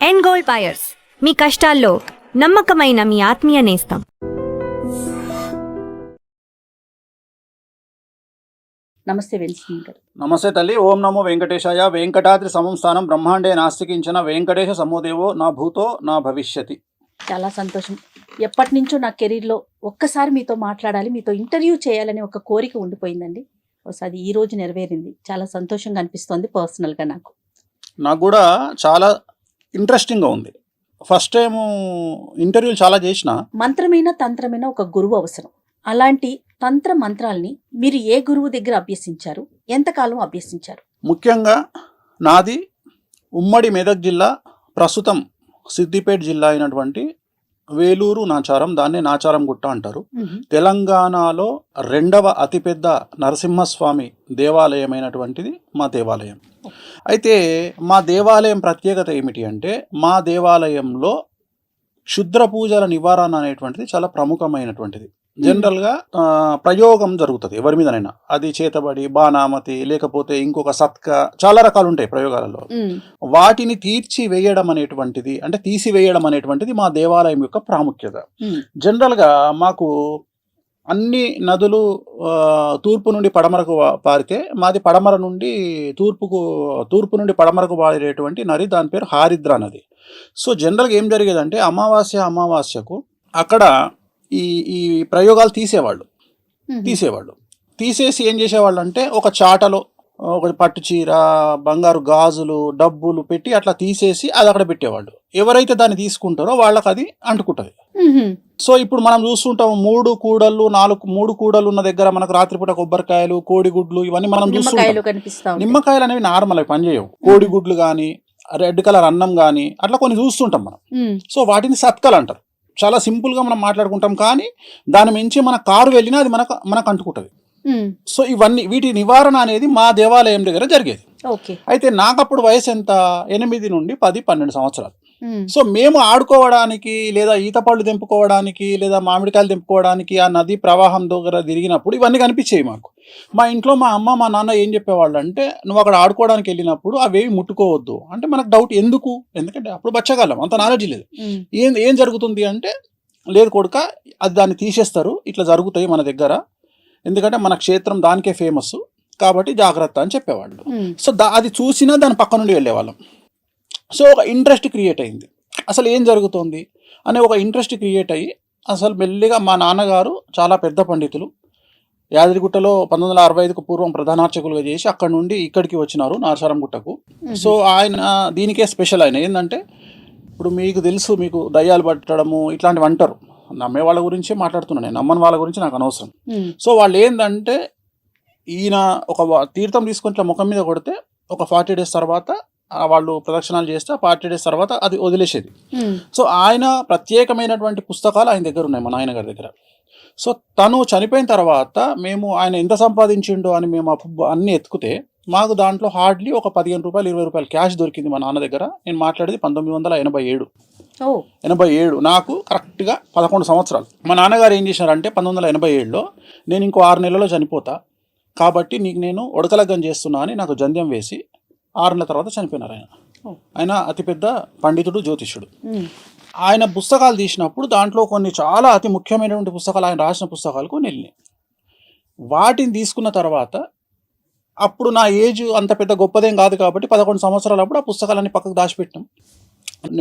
End gold buyers, మీ కష్టాల్లో నమ్మకమైన మీ ఆత్మీయ నేస్తం. నమస్తే వెంకటేశ్వర గారు. నమస్తే తల్లి. ఓం నమో వెంకటేశాయ. వెంకటాద్రి సమం స్థానం బ్రహ్మాండే నాస్తికించిన వెంకటేశ సమోదేవో నా భూతో నా భవిష్యతి. చాలా సంతోషం. ఎప్పటి నుంచో నా కెరీర్లో ఒక్కసారి మీతో మాట్లాడాలి, మీతో ఇంటర్వ్యూ చేయాలని ఒక కోరిక ఉండిపోయిందండి. ఒకసారి ఈ రోజు నెరవేరింది. చాలా సంతోషంగా అనిపిస్తోంది పర్సనల్గా నాకు కూడా చాలా ఇంట్రెస్టింగ్గా ఉంది. ఫస్ట్ టైం ఇంటర్వ్యూలు చాలా చేసిన. మంత్రమైన తంత్రమైన ఒక గురువు అవసరం. అలాంటి తంత్ర మంత్రాల్ని మీరు ఏ గురువు దగ్గర అభ్యసించారు, ఎంతకాలం అభ్యసించారు? ముఖ్యంగా నాది ఉమ్మడి మెదక్ జిల్లా, ప్రస్తుతం సిద్దిపేట జిల్లా అయినటువంటి వేలూరు నాచారం, దాన్నే నాచారం గుట్ట అంటారు. తెలంగాణలో రెండవ అతిపెద్ద నరసింహస్వామి దేవాలయమైనటువంటిది మా దేవాలయం. అయితే మా దేవాలయం ప్రత్యేకత ఏమిటి అంటే, మా దేవాలయంలో క్షుద్ర పూజల నివారణ అనేటువంటిది చాలా ప్రముఖమైనటువంటిది. జనరల్గా ప్రయోగం జరుగుతుంది ఎవరి మీదనైనా, అది చేతబడి, బాణామతి, లేకపోతే ఇంకొక సత్క, చాలా రకాలు ఉంటాయి ప్రయోగాలలో. వాటిని తీర్చివేయడం అనేటువంటిది, అంటే తీసివేయడం అనేటువంటిది మా దేవాలయం యొక్క ప్రాముఖ్యత. జనరల్గా మాకు అన్ని నదులు తూర్పు నుండి పడమరకు పారితే, మాది పడమర నుండి తూర్పు నుండి పడమరకు పారేటువంటి నది, దాని పేరు హారిద్రా నది. సో జనరల్గా ఏం జరిగేదంటే, అమావాస్యకు అక్కడ ఈ ప్రయోగాలు తీసేవాళ్ళు. తీసేసి ఏం చేసేవాళ్ళు అంటే, ఒక చాటలో ఒక పట్టు చీర, బంగారు గాజులు, డబ్బులు పెట్టి అట్లా తీసేసి అది అక్కడ పెట్టేవాళ్ళు. ఎవరైతే దాన్ని తీసుకుంటారో వాళ్ళకి అది అంటుకుంటుంది. సో ఇప్పుడు మనం చూస్తుంటాం, 3 కూడళ్ళు ఉన్న దగ్గర మనకు రాత్రిపూట కొబ్బరికాయలు, కోడిగుడ్లు, ఇవన్నీ మనం చూస్తుంటాం. నిమ్మకాయలు అనేవి నార్మల్, అవి పనిచేయవు. కోడిగుడ్లు కానీ, రెడ్ కలర్ అన్నం కానీ, అట్లా కొన్ని చూస్తుంటాం మనం. సో వాటిని సత్కలు అంటారు. చాలా సింపుల్గా మనం మాట్లాడుకుంటాం, కానీ దాని మించి మన కారు వెళ్ళినా అది మనకు అంటుకుంటుంది. సో వీటి నివారణ అనేది మా దేవాలయం దగ్గర జరిగేది. అయితే నాకు అప్పుడు వయసు ఎంత, 8 నుండి 10, 12 సంవత్సరాలు. సో మేము ఆడుకోవడానికి, లేదా ఈత పళ్ళు తెంపుకోవడానికి, లేదా మామిడికాయలు తెంపుకోవడానికి ఆ నది ప్రవాహం దగ్గర తిరిగినప్పుడు ఇవన్నీ కనిపించేవి మాకు. మా ఇంట్లో మా అమ్మ, మా నాన్న ఏం చెప్పేవాళ్ళు అంటే, నువ్వు అక్కడ ఆడుకోవడానికి వెళ్ళినప్పుడు అవేవి ముట్టుకోవద్దు అంటే. మనకు డౌట్, ఎందుకంటే అప్పుడు బచ్చగాళ్ళం, అంత నాలెడ్జ్ లేదు. ఏం జరుగుతుంది అంటే, లేదు కొడుక, అది దాన్ని తీసేస్తారు, ఇట్లా జరుగుతాయి మన దగ్గర, ఎందుకంటే మన క్షేత్రం దానికే ఫేమస్ కాబట్టి జాగ్రత్త అని చెప్పేవాళ్ళు. సో అది చూసినా దాని పక్క నుండి వెళ్ళేవాళ్ళం. సో ఒక ఇంట్రెస్ట్ క్రియేట్ అయింది, అసలు ఏం జరుగుతుంది అనే ఒక ఇంట్రెస్ట్ క్రియేట్ అయ్యి, అసలు మెల్లిగా మా నాన్నగారు చాలా పెద్ద పండితులు, యాదగిరిగుట్టలో 1965కు పూర్వం ప్రధానార్చకులుగా చేసి అక్కడ నుండి ఇక్కడికి వచ్చినారు నాచారం గుట్టకు. సో ఆయన దీనికే స్పెషల్. ఆయన ఏంటంటే, ఇప్పుడు మీకు తెలుసు, మీకు దయ్యాలు పట్టడము ఇట్లాంటివి అంటారు. నమ్మే వాళ్ళ గురించి మాట్లాడుతున్నాను నేను, నమ్మని వాళ్ళ గురించి నాకు అనవసరం. సో వాళ్ళు ఏంటంటే, ఈయన ఒక తీర్థం తీసుకొని ఇట్లా ముఖం మీద కొడితే ఒక 40 days తర్వాత వాళ్ళు ప్రదక్షిణాలు చేస్తే 40 days తర్వాత అది వదిలేసేది. సో ఆయన ప్రత్యేకమైనటువంటి పుస్తకాలు ఆయన దగ్గర ఉన్నాయి, మా నాయనగారి దగ్గర. సో తను చనిపోయిన తర్వాత ఆయన ఎంత సంపాదించిండో అని మేము అన్ని ఎత్తుకుతే, మాకు దాంట్లో హార్డ్లీ ఒక 15 రూపాయలు, 20 రూపాయలు క్యాష్ దొరికింది మా నాన్న దగ్గర. నేను మాట్లాడేది 1987. నాకు కరెక్ట్గా 11 సంవత్సరాలు. మా నాన్నగారు ఏం చేశారంటే, 1987లో నేను ఇంకో 6 నెలల్లో చనిపోతా కాబట్టి నీకు నేను ఒడకలగ్గం చేస్తున్నా అని నాకు జంధ్యం వేసి 6 నెలల తర్వాత చనిపోయినారు. ఆయన అతిపెద్ద పండితుడు, జ్యోతిష్యుడు. ఆయన పుస్తకాలు తీసినప్పుడు దాంట్లో కొన్ని చాలా అతి ముఖ్యమైనటువంటి పుస్తకాలు, ఆయన రాసిన పుస్తకాలు కొన్ని వెళ్ళినాయి. వాటిని తీసుకున్న తర్వాత, అప్పుడు నా ఏజ్ అంత పెద్ద గొప్పదేం కాదు కాబట్టి 11 సంవత్సరాలు అప్పుడు ఆ పుస్తకాలన్నీ పక్కకు దాచిపెట్టాం.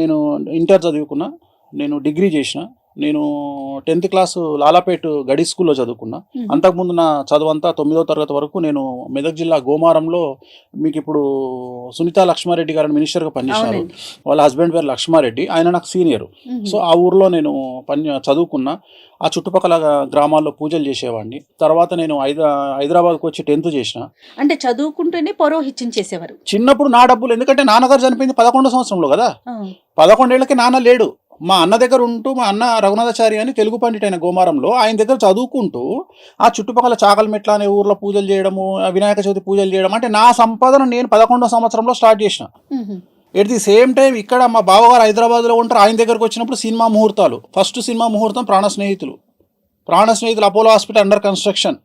నేను ఇంటర్ చదువుకున్నా, నేను డిగ్రీ చేసిన, నేను 10th క్లాసు లాలాపేట్ గడి స్కూల్లో చదువుకున్నా. అంతకుముందు నా చదువు అంతా 9వ తరగతి వరకు నేను మెదక్ జిల్లా గోమారంలో, మీకు ఇప్పుడు సునీతా లక్ష్మారెడ్డి గారు మినిస్టర్గా పనిచేశారు, వాళ్ళ హస్బెండ్ పేరు లక్ష్మారెడ్డి, ఆయన నాకు సీనియర్. సో ఆ ఊర్లో నేను చదువుకున్నా. ఆ చుట్టుపక్కల గ్రామాల్లో పూజలు చేసేవాడిని. తర్వాత నేను హైదరాబాద్కి వచ్చి 10th చేసిన. అంటే చదువుకుంటూనే పౌరోహిత్యం చేసేవారు. చిన్నప్పుడు నా డబ్బులు, ఎందుకంటే నాన్నగారు చనిపోయింది 11వ సంవత్సరంలో కదా, 11 ఏళ్ళకి నాన్న లేడు. మా అన్న దగ్గర ఉంటూ, మా అన్న రఘునాథాచారి అని తెలుగు పండిట్ అయిన గోమారంలో, ఆయన దగ్గర చదువుకుంటూ ఆ చుట్టుపక్కల చాకలమెట్ల అనే ఊర్లో పూజలు చేయడము, వినాయక చవితి పూజలు చేయడం, అంటే నా సంపాదన నేను 11వ సంవత్సరంలో స్టార్ట్ చేసిన. ఎట్ ది సేమ్ టైం ఇక్కడ మా బావగారు హైదరాబాద్లో ఉంటారు. ఆయన దగ్గరకు వచ్చినప్పుడు సినిమా ముహూర్తాలు, ఫస్ట్ సినిమా ముహూర్తం ప్రాణ స్నేహితులు అపోలో హాస్పిటల్ అండర్ కన్స్ట్రక్షన్,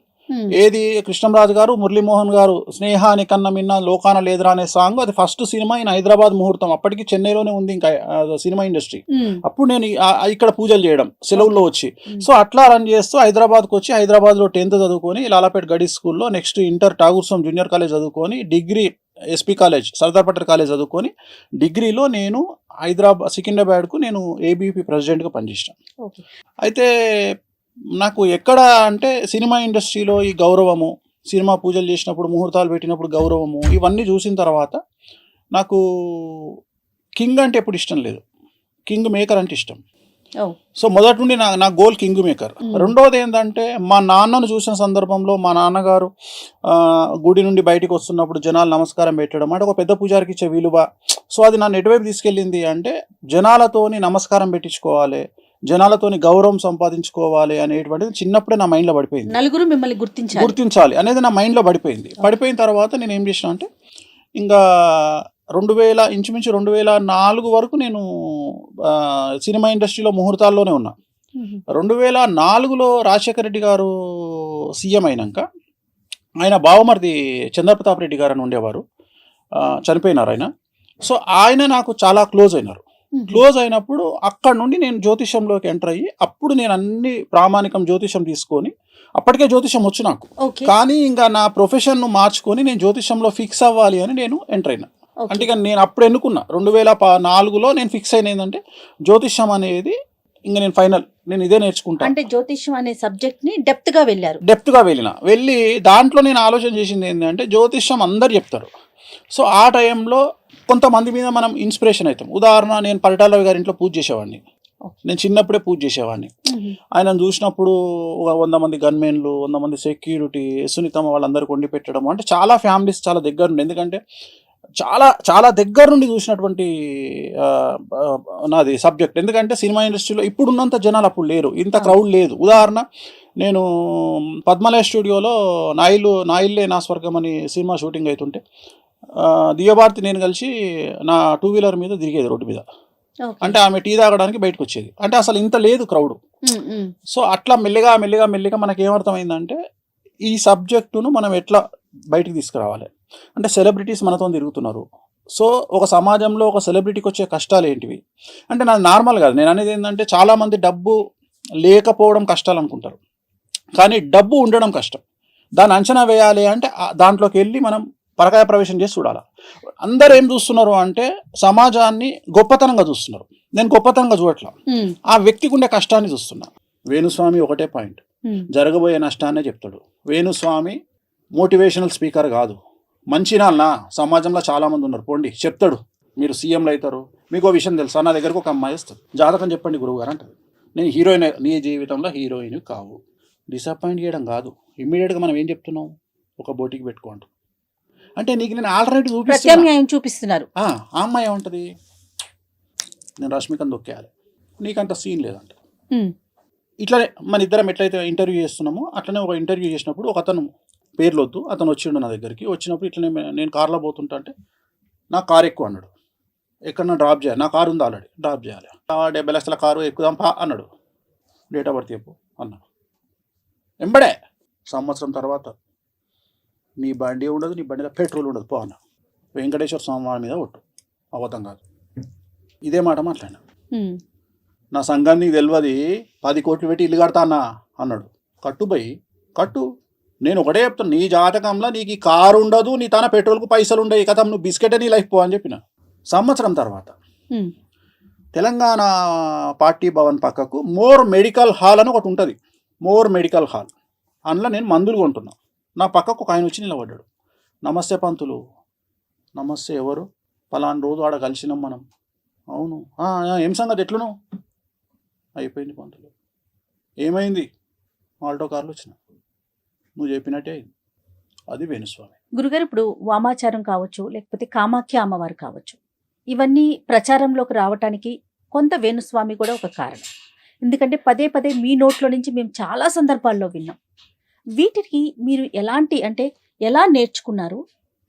ఏది కృష్ణంరాజు గారు, మురళీమోహన్ గారు స్నేహాని కన్నా మిన్న లోకాన లేదురా అనే సాంగ్, అది ఫస్ట్ సినిమా ఇన్ హైదరాబాద్ ముహూర్తం. అప్పటికి చెన్నైలోనే ఉంది ఇంకా సినిమా ఇండస్ట్రీ. అప్పుడు నేను ఇక్కడ పూజలు చేయడం సెలవుల్లో వచ్చి, సో అట్లా రన్ చేస్తూ హైదరాబాద్కి వచ్చి హైదరాబాద్లో 10th చదువుకొని లాలాపేట్ గడీస్ స్కూల్లో, next inter Tagore junior college చదువుకొని, degree SP college Sardar Patel college చదువుకొని, డిగ్రీలో నేను సికింద్రాబాద్కు నేను ఏబీపీ ప్రెసిడెంట్గా పనిచేసాను. అయితే నాకు ఎక్కడ అంటే సినిమా ఇండస్ట్రీలో ఈ గౌరవము, సినిమా పూజలు చేసినప్పుడు ముహూర్తాలు పెట్టినప్పుడు గౌరవము, ఇవన్నీ చూసిన తర్వాత నాకు కింగ్ అంటే ఎప్పుడు ఇష్టం లేదు, కింగ్ మేకర్ అంటే ఇష్టం. సో మొదటి నుండి నా గోల్ కింగ్ మేకర్. రెండవది ఏంటంటే మా నాన్నను చూసిన సందర్భంలో మా నాన్నగారు గుడి నుండి బయటికి వస్తున్నప్పుడు జనాలు నమస్కారం పెట్టడం అంటే ఒక పెద్ద పూజారికి ఇచ్చే విలువ. సో అది నన్ను ఎటువైపు తీసుకెళ్ళింది అంటే జనాలతోని నమస్కారం పెట్టించుకోవాలి, జనాలతోని గౌరవం సంపాదించుకోవాలి అనేటువంటిది చిన్నప్పుడే నా మైండ్లో పడిపోయింది. నలుగురు మిమ్మల్ని గుర్తించాలి అనేది నా మైండ్లో పడిపోయిన తర్వాత నేను ఏం చేసిన అంటే ఇంకా ఇంచుమించు 2004 వరకు నేను సినిమా ఇండస్ట్రీలో ముహూర్తాల్లోనే ఉన్నా. 2004లో రాజశేఖర రెడ్డి గారు సీఎం అయినాక ఆయన బావమరిది చంద్రప్రతాప్ రెడ్డి గారు అని ఉండేవారు, చనిపోయినారు ఆయన. సో ఆయన నాకు చాలా క్లోజ్ అయినప్పుడు అక్కడ నుండి నేను జ్యోతిష్యంలోకి ఎంటర్ అయ్యి, అప్పుడు నేను అన్ని ప్రామాణికం జ్యోతిష్యం తీసుకొని, అప్పటికే జ్యోతిష్యం వచ్చు నాకు, కానీ ఇంకా నా ప్రొఫెషన్ను మార్చుకొని నేను జ్యోతిష్యంలో ఫిక్స్ అవ్వాలి అని నేను ఎంటర్ అయినా. అంటే ఇక నేను అప్పుడు ఎన్నుకున్నా 2004లో నేను ఫిక్స్ అయిన ఏంటంటే జ్యోతిష్యం అనేది ఇంకా నేను ఫైనల్, నేను ఇదే నేర్చుకుంటా. అంటే జ్యోతిష్యం అనే సబ్జెక్ట్ ని డెప్త్ గా వెళ్ళి దాంట్లో నేను ఆలోచన చేసింది ఏంటంటే జ్యోతిష్యం అందరు చెప్తారు. సో ఆ టైంలో కొంతమంది మీద మనం ఇన్స్పిరేషన్ అవుతాం. ఉదాహరణ, నేను పరిటాల గారి ఇంట్లో పూజ చేసేవాడిని, నేను చిన్నప్పుడే పూజ చేసేవాడిని. ఆయనను చూసినప్పుడు 100 మంది గన్మెన్లు, 100 మంది సెక్యూరిటీ, సునీతమ్మ వాళ్ళందరికీ వండి పెట్టడం, అంటే చాలా ఫ్యామిలీస్ చాలా దగ్గర నుండి, ఎందుకంటే చాలా చాలా దగ్గర నుండి చూసినటువంటి నాది సబ్జెక్ట్. ఎందుకంటే సినిమా ఇండస్ట్రీలో ఇప్పుడున్నంత జనాలు అప్పుడు లేరు, ఇంత క్రౌడ్ లేదు. ఉదాహరణ, నేను పద్మలయ స్టూడియోలో నాయిల్లే నా స్వర్గం అని సినిమా షూటింగ్ అవుతుంటే దివ్యభారతి నేను కలిసి నా 2-వీలర్ మీద తిరిగేది రోడ్డు మీద. అంటే ఆమె టీ తాగడానికి బయటకు వచ్చేది, అంటే అసలు ఇంత లేదు క్రౌడ్. సో అట్లా మెల్లిగా మనకి ఏమర్థమైందంటే ఈ సబ్జెక్టును మనం ఎట్లా బయటికి తీసుకురావాలి అంటే, సెలబ్రిటీస్ మనతో తిరుగుతున్నారు. సో ఒక సమాజంలో ఒక సెలబ్రిటీకి వచ్చే కష్టాలు ఏంటివి అంటే, నాది నార్మల్ కాదు. నేను అనేది ఏంటంటే, చాలామంది డబ్బు లేకపోవడం కష్టాలు అనుకుంటారు, కానీ డబ్బు ఉండడం కష్టం. దాన్ని అంచనా వేయాలి అంటే దాంట్లోకి వెళ్ళి మనం పరకాయ ప్రవేశం చేసి చూడాలి. అందరు ఏం చూస్తున్నారు అంటే సమాజాన్ని గొప్పతనంగా చూస్తున్నారు. నేను గొప్పతనంగా చూడట్లా, ఆ వ్యక్తికి ఉండే కష్టాన్ని చూస్తున్నా. వేణుస్వామి ఒకటే పాయింట్, జరగబోయే నష్టాన్నే చెప్తాడు. వేణుస్వామి మోటివేషనల్ స్పీకర్ కాదు. మంచి నాన్న సమాజంలో చాలామంది ఉన్నారు, పోండి చెప్తాడు, మీరు సీఎంలు అవుతారు. మీకు విషయం తెలుసా, నా దగ్గరకు ఒక అమ్మాయి వస్తుంది, జాతకం చెప్పండి గురువు గారు అంటారు. నేను హీరోయిన్, నీ జీవితంలో హీరోయిన్ కావు. డిసప్పాయింట్ చేయడం కాదు, ఇమ్మీడియట్గా మనం ఏం చెప్తున్నాం, ఒక బోటికి పెట్టుకోండి అంటే నీకు నేను ఆల్టర్నేటివ్ చూపిస్తున్నారు. ఆ అమ్మాయి ఏముంటుంది, నేను రష్మికను దొక్కేయాలి, నీకంత సీన్ లేదంట. ఇట్లనే మన ఇద్దరం ఎట్లయితే ఇంటర్వ్యూ చేస్తున్నామో అట్లనే ఒక ఇంటర్వ్యూ చేసినప్పుడు ఒక అతను, పేర్లొద్దు, అతను వచ్చిండు నా దగ్గరికి. వచ్చినప్పుడు ఇట్లనే నేను కార్లో పోతుంటా అంటే నా కారు ఎక్కువ అన్నాడు, ఎక్కడన్నా డ్రాప్ చేయాలి, నా కారు ఉంది ఆల్రెడీ, డ్రాప్ చేయాలి. 70 లక్షల కారు ఎక్కుదాం పా అన్నాడు. డేట్ ఆఫ్ బర్త్ చెప్పు అన్నా. ఎంబడే సంవత్సరం తర్వాత నీ బండి ఉండదు, నీ బండిలో పెట్రోల్ ఉండదు పో అన్న. వెంకటేశ్వర స్వామి వారి మీద ఒట్టు, అవతం కాదు. ఇదే మాట మాట్లాడినా. నా సంఘం నీకు తెలియదు, 10 కోట్లు పెట్టి ఇల్లు కడతా అన్నా అన్నాడు. కట్టుబోయి కట్టు, నేను ఒకటే చెప్తాను, నీ జాతకంలో నీకు ఈ కారు ఉండదు, నీ తన పెట్రోల్కు పైసలు ఉండవు, కథ నువ్వు బిస్కెట్ నీ లైఫ్ పో అని చెప్పిన. సంవత్సరం తర్వాత తెలంగాణ పార్టీ భవన్ పక్కకు మోర్ మెడికల్ హాల్ అని ఒకటి ఉంటుంది, మోర్ మెడికల్ హాల్. అందులో నేను మందులు కొంటున్నా. నా పక్కకు ఒక ఆయన వచ్చి నిలబడ్డాడు. నమస్తే పంతులు. నమస్తే, ఎవరు? పలానా రోజు ఆడ కలిసినాం మనం. అవును, ఏం సంగతి, ఎట్లును? అయిపోయింది పంతులు. ఏమైంది? ఆల్టో కార్లు వచ్చిన, నువ్వు చెప్పినట్టే అయింది. అది వేణుస్వామి. గురుగారు, ఇప్పుడు వామాచారం కావచ్చు, లేకపోతే కామాఖ్య అమ్మవారు కావచ్చు, ఇవన్నీ ప్రచారంలోకి రావటానికి కొంత వేణుస్వామి కూడా ఒక కారణం. ఎందుకంటే పదే పదే మీ నోట్లో నుంచి మేము చాలా సందర్భాల్లో విన్నాం. వీటికి మీరు ఎలా నేర్చుకున్నారు?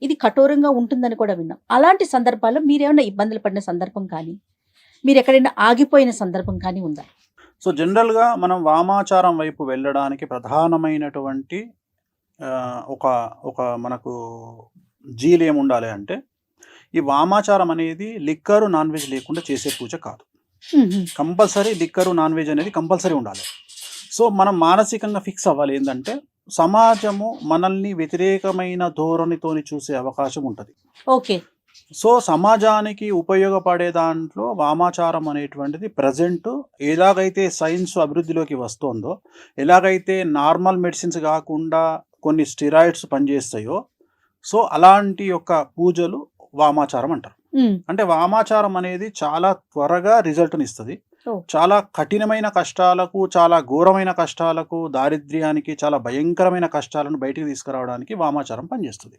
ఇది కఠోరంగా ఉంటుందని కూడా విన్నాం. అలాంటి సందర్భాల్లో మీరేమైనా ఇబ్బందులు పడిన సందర్భం కానీ, మీరు ఎక్కడైనా ఆగిపోయిన సందర్భం కానీ ఉందా? సో జనరల్గా మనం వామాచారం వైపు వెళ్ళడానికి ప్రధానమైనటువంటి ఒక ఒక మనకు జీలు ఏముండాలి అంటే, ఈ వామాచారం అనేది లిక్కరు నాన్ వెజ్ లేకుండా చేసే పూజ కాదు. కంపల్సరీ లిక్కరు నాన్ వెజ్ అనేది కంపల్సరీ ఉండాలి. సో మనం మానసికంగా ఫిక్స్ అవ్వాలి ఏంటంటే, సమాజము మనల్ని వ్యతిరేకమైన ధోరణితోని చూసే అవకాశం ఉంటుంది. ఓకే. సో సమాజానికి ఉపయోగపడే దాంట్లో వామాచారం అనేటువంటిది ప్రజెంట్ ఎలాగైతే సైన్స్ అభివృద్ధిలోకి వస్తుందో, ఎలాగైతే నార్మల్ మెడిసిన్స్ కాకుండా కొన్ని స్టెరాయిడ్స్ పనిచేస్తాయో, సో అలాంటి యొక్క పూజలు వామాచారం అంటారు. అంటే వామాచారం అనేది చాలా త్వరగా రిజల్ట్ని ఇస్తుంది. చాలా కఠినమైన కష్టాలకు, చాలా ఘోరమైన కష్టాలకు, దారిద్ర్యానికి, చాలా భయంకరమైన కష్టాలను బయటికి తీసుకురావడానికి వామాచారం పనిచేస్తుంది.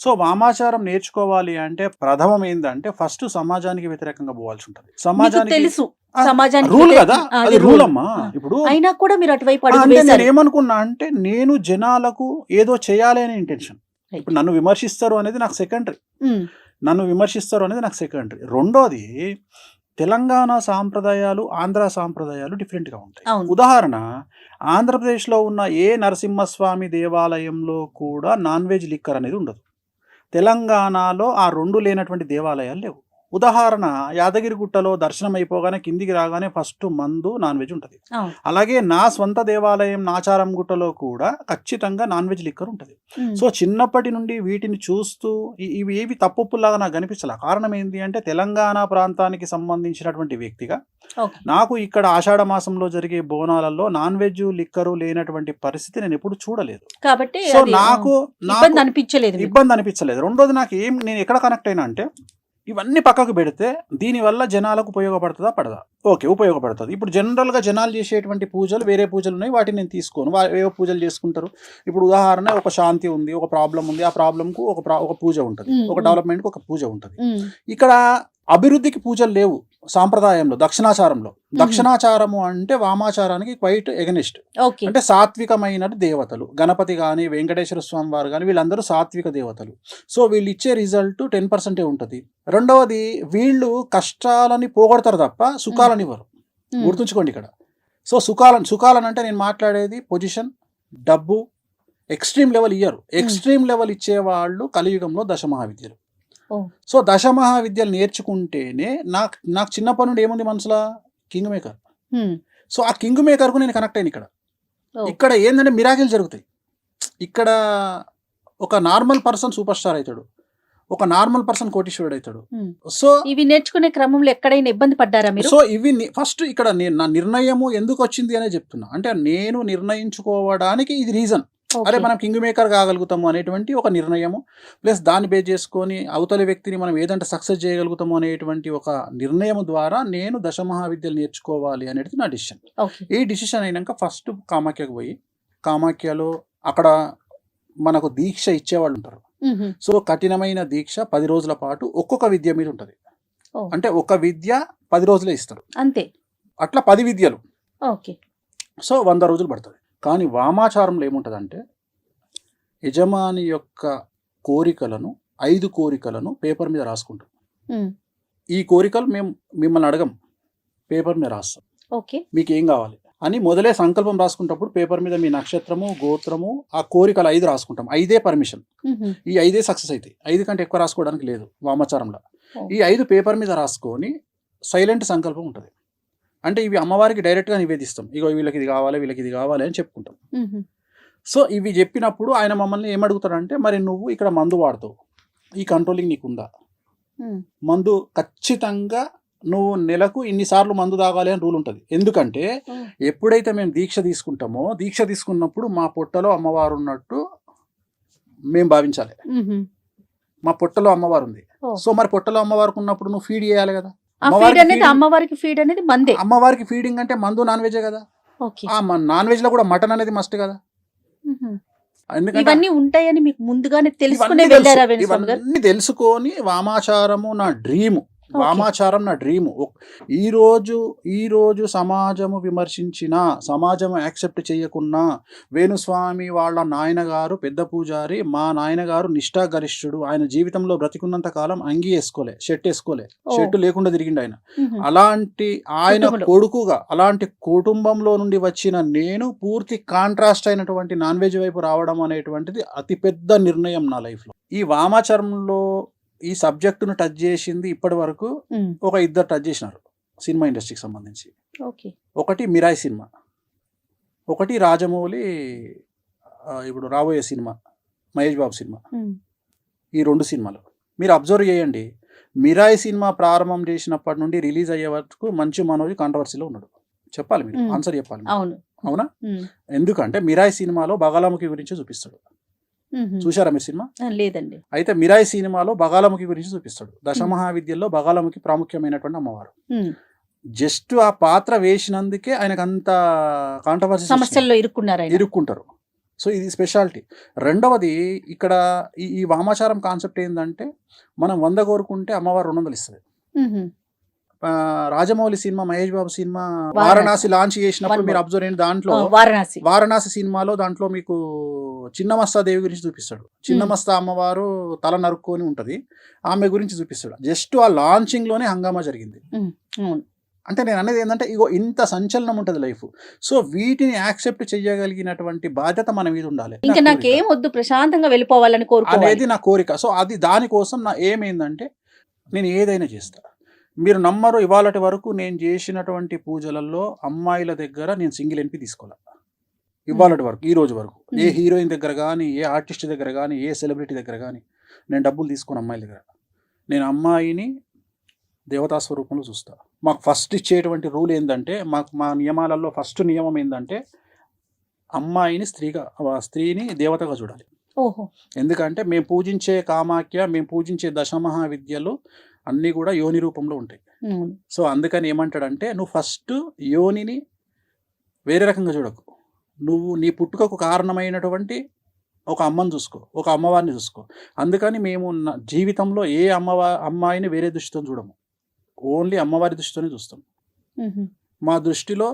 సో వామాచారం నేర్చుకోవాలి అంటే ప్రథమం ఏంటంటే ఫస్ట్ సమాజానికి వ్యతిరేకంగా పోవాల్సి ఉంటుంది. సమాజానికి తెలుసు రూల్ కదా, అది రూల్ అమ్మా. ఇప్పుడు అయినా కూడా మీరు అటువైపు నేను ఏమనుకున్నా అంటే, నేను జనాలకు ఏదో చేయాలి అనే ఇంటెన్షన్. ఇప్పుడు నన్ను విమర్శిస్తారు అనేది నాకు సెకండరీ. రెండోది, తెలంగాణ సాంప్రదాయాలు, ఆంధ్ర సాంప్రదాయాలు డిఫరెంట్గా ఉంటాయి. ఉదాహరణ, ఆంధ్రప్రదేశ్లో ఉన్న ఏ నరసింహస్వామి దేవాలయంలో కూడా నాన్ వెజ్ లిక్కర్ అనేది ఉండదు. తెలంగాణలో ఆ రెండు లేనటువంటి దేవాలయాలు లేవు. ఉదాహరణ, యాదగిరిగుట్టలో దర్శనం అయిపోగానే కిందికి రాగానే ఫస్ట్ మందు నాన్ వెజ్ ఉంటుంది. అలాగే నా స్వంత దేవాలయం నాచారం గుట్టలో కూడా ఖచ్చితంగా నాన్ వెజ్ లిక్కర్ ఉంటుంది. సో చిన్నప్పటి నుండి వీటిని చూస్తూ ఇవి ఏవి తప్పులాగా నాకు కనిపించాల. కారణం ఏంటి అంటే, తెలంగాణ ప్రాంతానికి సంబంధించినటువంటి వ్యక్తిగా నాకు ఇక్కడ ఆషాఢ మాసంలో జరిగే బోనాలలో నాన్ వెజ్ లిక్కరు లేనటువంటి పరిస్థితి నేను ఎప్పుడు చూడలేదు. కాబట్టి సో నాకు ఇబ్బంది అనిపించలేదు. రెండోది, నేను ఎక్కడ కనెక్ట్ అయినా అంటే, ఇవన్నీ పక్కకు పెడితే దీనివల్ల జనాలకు ఉపయోగపడుతుందా పడదా? ఓకే, ఉపయోగపడుతుంది. ఇప్పుడు జనరల్గా జనాలు చేసేటువంటి పూజలు వేరే పూజలు ఉన్నాయి, వాటిని నేను తీసుకోను. ఏవో పూజలు చేసుకుంటారు. ఇప్పుడు ఉదాహరణ, ఒక శాంతి ఉంది, ఒక ప్రాబ్లం ఉంది, ఆ ప్రాబ్లంకు ఒక పూజ ఉంటుంది, ఒక డెవలప్మెంట్కి ఒక పూజ ఉంటుంది. ఇక్కడ అభివృద్ధికి పూజలు లేవు సాంప్రదాయంలో. దక్షిణాచారము అంటే వామాచారానికి క్వైట్ ఎగనిస్ట్. అంటే సాత్వికమైన దేవతలు, గణపతి కానీ వెంకటేశ్వర స్వామి వారు కానీ, వీళ్ళందరూ సాత్విక దేవతలు. సో వీళ్ళు ఇచ్చే రిజల్ట్ 10% ఉంటుంది. రెండవది, వీళ్ళు కష్టాలని పోగొడతారు తప్ప సుఖాలని ఇవ్వరు. గుర్తుంచుకోండి ఇక్కడ. సో సుఖాలను అంటే నేను మాట్లాడేది పొజిషన్, డబ్బు, ఎక్స్ట్రీమ్ లెవెల్ ఇయ్యరు. ఎక్స్ట్రీమ్ లెవెల్ ఇచ్చేవాళ్ళు కలియుగంలో దశమహావిద్యలు. సో దశమహావిద్యలు నేర్చుకుంటేనే నాకు చిన్నప్పటి నుండి ఏముంది మనసులో, కింగ్ మేకర్. సో ఆ కింగ్ మేకర్కు నేను కనెక్ట్ అయ్యాను. ఇక్కడ ఏంటంటే మిరాకిల్ జరుగుతాయి. ఇక్కడ ఒక నార్మల్ పర్సన్ సూపర్ స్టార్ అవుతాడు, ఒక నార్మల్ పర్సన్ కోటీశ్వరుడు అవుతాడు. సో ఇవి నేర్చుకునే క్రమంలో ఎక్కడైనా ఇబ్బంది పడ్డారా మీరు? సో ఇవి ఫస్ట్ ఇక్కడ నా నిర్ణయము ఎందుకు వచ్చింది అనే చెప్తున్నా. అంటే నేను నిర్ణయించుకోవడానికి ఇది రీజన్. అరే మనం కింగ్ మేకర్ కాగలుగుతాము అనేటువంటి ఒక నిర్ణయము, ప్లస్ దాన్ని బేస్ చేసుకొని అవతలి వ్యక్తిని మనం ఏదంటే సక్సెస్ చేయగలుగుతాము అనేటువంటి ఒక నిర్ణయం ద్వారా నేను దశమహావిద్యలు నేర్చుకోవాలి అనేది నా డిసిషన్. ఈ డిసిషన్ అయినాక ఫస్ట్ కామాఖ్యకు పోయి, కామాఖ్యలో అక్కడ మనకు దీక్ష ఇచ్చేవాళ్ళు ఉంటారు. సో కఠినమైన దీక్ష 10 రోజుల పాటు ఒక్కొక్క విద్య మీద ఉంటుంది. అంటే ఒక విద్య 10 రోజులే ఇస్తారు అంతే. అట్లా 10 విద్యలు. సో 100 రోజులు పడుతుంది. కానీ వామాచారంలో ఏముంటుందంటే, యజమాని యొక్క కోరికలను 5 కోరికలను పేపర్ మీద రాసుకుంటాం. ఈ కోరికలు మేము మిమ్మల్ని అడగం, పేపర్ మీద రాస్తాం. మీకు ఏం కావాలి అని మొదలే సంకల్పం రాసుకుంటప్పుడు పేపర్ మీద మీ నక్షత్రము, గోత్రము, ఆ కోరికలు 5 రాసుకుంటాం. 5 పర్మిషన్. ఈ 5 సక్సెస్ అవుతాయి. 5 కంటే ఎక్కువ రాసుకోవడానికి లేదు వామాచారంలో. ఈ 5 పేపర్ మీద రాసుకొని సైలెంట్ సంకల్పం ఉంటుంది. అంటే ఇవి అమ్మవారికి డైరెక్ట్గా నివేదిస్తాం. ఇగో వీళ్ళకి ఇది కావాలి, వీళ్ళకి ఇది కావాలి అని చెప్పుకుంటాం. సో ఇవి చెప్పినప్పుడు ఆయన మమ్మల్ని ఏమడుగుతాడంటే, మరి నువ్వు ఇక్కడ మందు వాడుతావు, ఈ కంట్రోలింగ్ నీకుందా? మందు ఖచ్చితంగా నువ్వు నెలకు ఇన్నిసార్లు మందు తాగాలి అని రూల్ ఉంటుంది. ఎందుకంటే ఎప్పుడైతే మేము దీక్ష తీసుకుంటామో, దీక్ష తీసుకున్నప్పుడు మా పొట్టలో అమ్మవారు ఉన్నట్టు మేము భావించాలి. మా పొట్టలో అమ్మవారు ఉంది. సో మరి పొట్టలో అమ్మవారికి ఉన్నప్పుడు నువ్వు ఫీడ్ చేయాలి కదా. అమ్మవారికి ఫీడ్ అనేది మందే. అమ్మవారికి ఫీడింగ్ అంటే మందు, నాన్ వెజ్ కదా. ఆ నాన్ వెజ్ లో కూడా మటన్ అనేది మస్ట్ కదా. ఇవన్నీ ఉంటాయని మీకు ముందుగానే తెలుసుకొని ఇవన్నీ తెలుసుకొని వామాచారము నా డ్రీమ్. వామాచారం నా డ్రీము. ఈరోజు సమాజము విమర్శించినా, సమాజం యాక్సెప్ట్ చేయకున్నా, వేణుస్వామి వాళ్ళ నాయనగారు పెద్ద పూజారి, మా నాయనగారు నిష్ఠాగరిష్ఠుడు, ఆయన జీవితంలో బ్రతికున్నంత కాలం అంగి వేసుకోలే, షర్ట్ వేసుకోలే, షర్టు లేకుండా తిరిగిండు ఆయన. అలాంటి ఆయన కొడుకుగా, అలాంటి కుటుంబంలో నుండి వచ్చిన నేను పూర్తి కాంట్రాస్ట్ అయినటువంటి నాన్ వెజ్ వైపు రావడం అనేటువంటిది అతిపెద్ద నిర్ణయం నా లైఫ్లో. ఈ వామాచారంలో ఈ సబ్జెక్టును టచ్ చేసింది ఇప్పటి వరకు ఒక ఇద్దరు టచ్ చేసినారు సినిమా ఇండస్ట్రీకి సంబంధించి. ఒకటి మిరాయి సినిమా, ఒకటి రాజమౌళి ఇప్పుడు రాబోయే సినిమా మహేష్ బాబు సినిమా. ఈ 2 సినిమాలు మీరు అబ్జర్వ్ చేయండి. మిరాయి సినిమా ప్రారంభం చేసినప్పటి నుండి రిలీజ్ అయ్యే వరకు మంచు మనోజ్ కాంట్రవర్సీలో ఉన్నాడు. చెప్పాలి, మీరు ఆన్సర్ చెప్పాలి. అవునా? ఎందుకంటే మిరాయి సినిమాలో బగాలాముఖి గురించి చూపిస్తాడు. చూశారా మీరు సినిమా? లేదండి. అయితే మిరాయి సినిమాలో బగాలాముఖి గురించి చూపిస్తాడు. దశమహావిద్యల్లో బగాలాముఖి ప్రాముఖ్యమైనటువంటి అమ్మవారు. జస్ట్ ఆ పాత్ర వేసినందుకే ఆయనకు అంత కాంట్రవర్సీ, సమస్యల్లో ఇరుక్కుంటారు. సో ఇది స్పెషాలిటీ. రెండవది, ఇక్కడ ఈ వామాచారం కాన్సెప్ట్ ఏంటంటే, మనం 100 కోరుకుంటే అమ్మవారు 200 ఇస్తుంది. Rajamouli cinema, Mahesh Babu cinema Varanasi launch చేసినప్పుడు మీరు అబ్జర్వ్ అయిన దాంట్లో వారణాసి సినిమాలో దాంట్లో మీకు చిన్నమస్తా దేవి గురించి చూపిస్తాడు. చిన్నమస్తా అమ్మవారు తల నరుక్కొని ఉంటది, ఆమె గురించి చూపిస్తాడు. జస్ట్ ఆ లాంచింగ్ లోనే హంగామా జరిగింది. అంటే నేను అనేది ఏంటంటే, ఇగో ఇంత సంచలనం ఉంటుంది లైఫ్. సో వీటిని యాక్సెప్ట్ చేయగలిగినటువంటి బాధ్యత మన మీద ఉండాలి. ఇంకా నాకేం వద్దు, ప్రశాంతంగా వెళ్ళిపోవాలని అనేది నా కోరిక. సో అది దానికోసం నా ఏమైందంటే, నేను ఏదైనా చేస్తా. మీరు నమ్మరు, ఇవాళటి వరకు నేను చేసినటువంటి పూజలలో అమ్మాయిల దగ్గర నేను సింగిల్ ఎన్పి తీసుకోవాలి. ఇవాళటి వరకు, ఈ రోజు వరకు ఏ హీరోయిన్ దగ్గర కానీ, ఏ ఆర్టిస్ట్ దగ్గర కానీ, ఏ సెలబ్రిటీ దగ్గర కానీ నేను డబ్బులు తీసుకోను అమ్మాయిల దగ్గర. నేను అమ్మాయిని దేవతా స్వరూపంలో చూస్తా. మాకు ఫస్ట్ ఇచ్చేటువంటి రూల్ ఏంటంటే, మా నియమాలలో ఫస్ట్ నియమం ఏంటంటే, అమ్మాయిని స్త్రీని దేవతగా చూడాలి. ఎందుకంటే మేము పూజించే కామాఖ్య, మేము పూజించే దశమహావిద్యలు అన్నీ కూడా యోని రూపంలో ఉంటాయి. సో అందుకని ఏమంటాడంటే, నువ్వు ఫస్ట్ యోనిని వేరే రకంగా చూడకు, నువ్వు నీ పుట్టుకకు కారణమైనటువంటి ఒక అమ్మని చూసుకో, ఒక అమ్మవారిని చూసుకో. అందుకని మేము జీవితంలో ఏ అమ్మాయిని వేరే దృష్టితో చూడము, ఓన్లీ అమ్మవారి దృష్టితోనే చూస్తాం. మా దృష్టిలో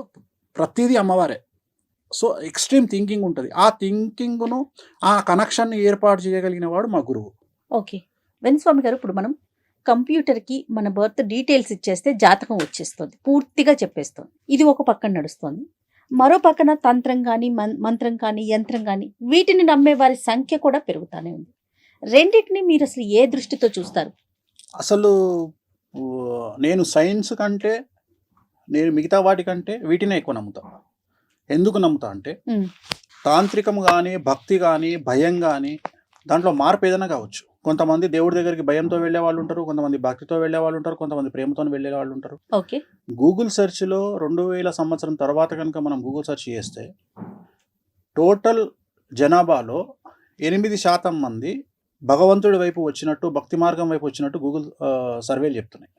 ప్రతిదీ అమ్మవారే. సో ఎక్స్ట్రీమ్ థింకింగ్ ఉంటుంది. ఆ థింకింగ్ను, ఆ కనెక్షన్ని ఏర్పాటు చేయగలిగిన వాడు మా గురువు. ఓకే వేణుస్వామి గారు, ఇప్పుడు మనం కంప్యూటర్కి మన బర్త్ డీటెయిల్స్ ఇచ్చేస్తే జాతకం వచ్చేస్తుంది, పూర్తిగా చెప్పేస్తుంది. ఇది ఒక పక్కన నడుస్తుంది. మరో పక్కన తంత్రం కానీ, మంత్రం కానీ, యంత్రం కానీ, వీటిని నమ్మే వారి సంఖ్య కూడా పెరుగుతూనే ఉంది. రెండింటిని మీరు అసలు ఏ దృష్టితో చూస్తారు? అసలు నేను సైన్స్ కంటే, నేను మిగతా వాటికంటే వీటినే ఎక్కువ నమ్ముతా. ఎందుకు నమ్ముతా అంటే, తాంత్రికం కానీ, భక్తి కానీ, భయం కానీ, దాంట్లో మార్పు ఏదైనా కావచ్చు. కొంతమంది దేవుడి దగ్గరికి భయంతో వెళ్ళే వాళ్ళు ఉంటారు, కొంతమంది భక్తితో వెళ్ళే వాళ్ళు ఉంటారు, కొంతమంది ప్రేమతో వెళ్ళే వాళ్ళు ఉంటారు. ఓకే, గూగుల్ సెర్చ్లో 2000 సంవత్సరం తర్వాత కనుక మనం గూగుల్ సెర్చ్ చేస్తే, టోటల్ జనాభాలో 8% మంది భగవంతుడి వైపు వచ్చినట్టు, భక్తి మార్గం వైపు వచ్చినట్టు గూగుల్ సర్వేలు చెప్తున్నాయి.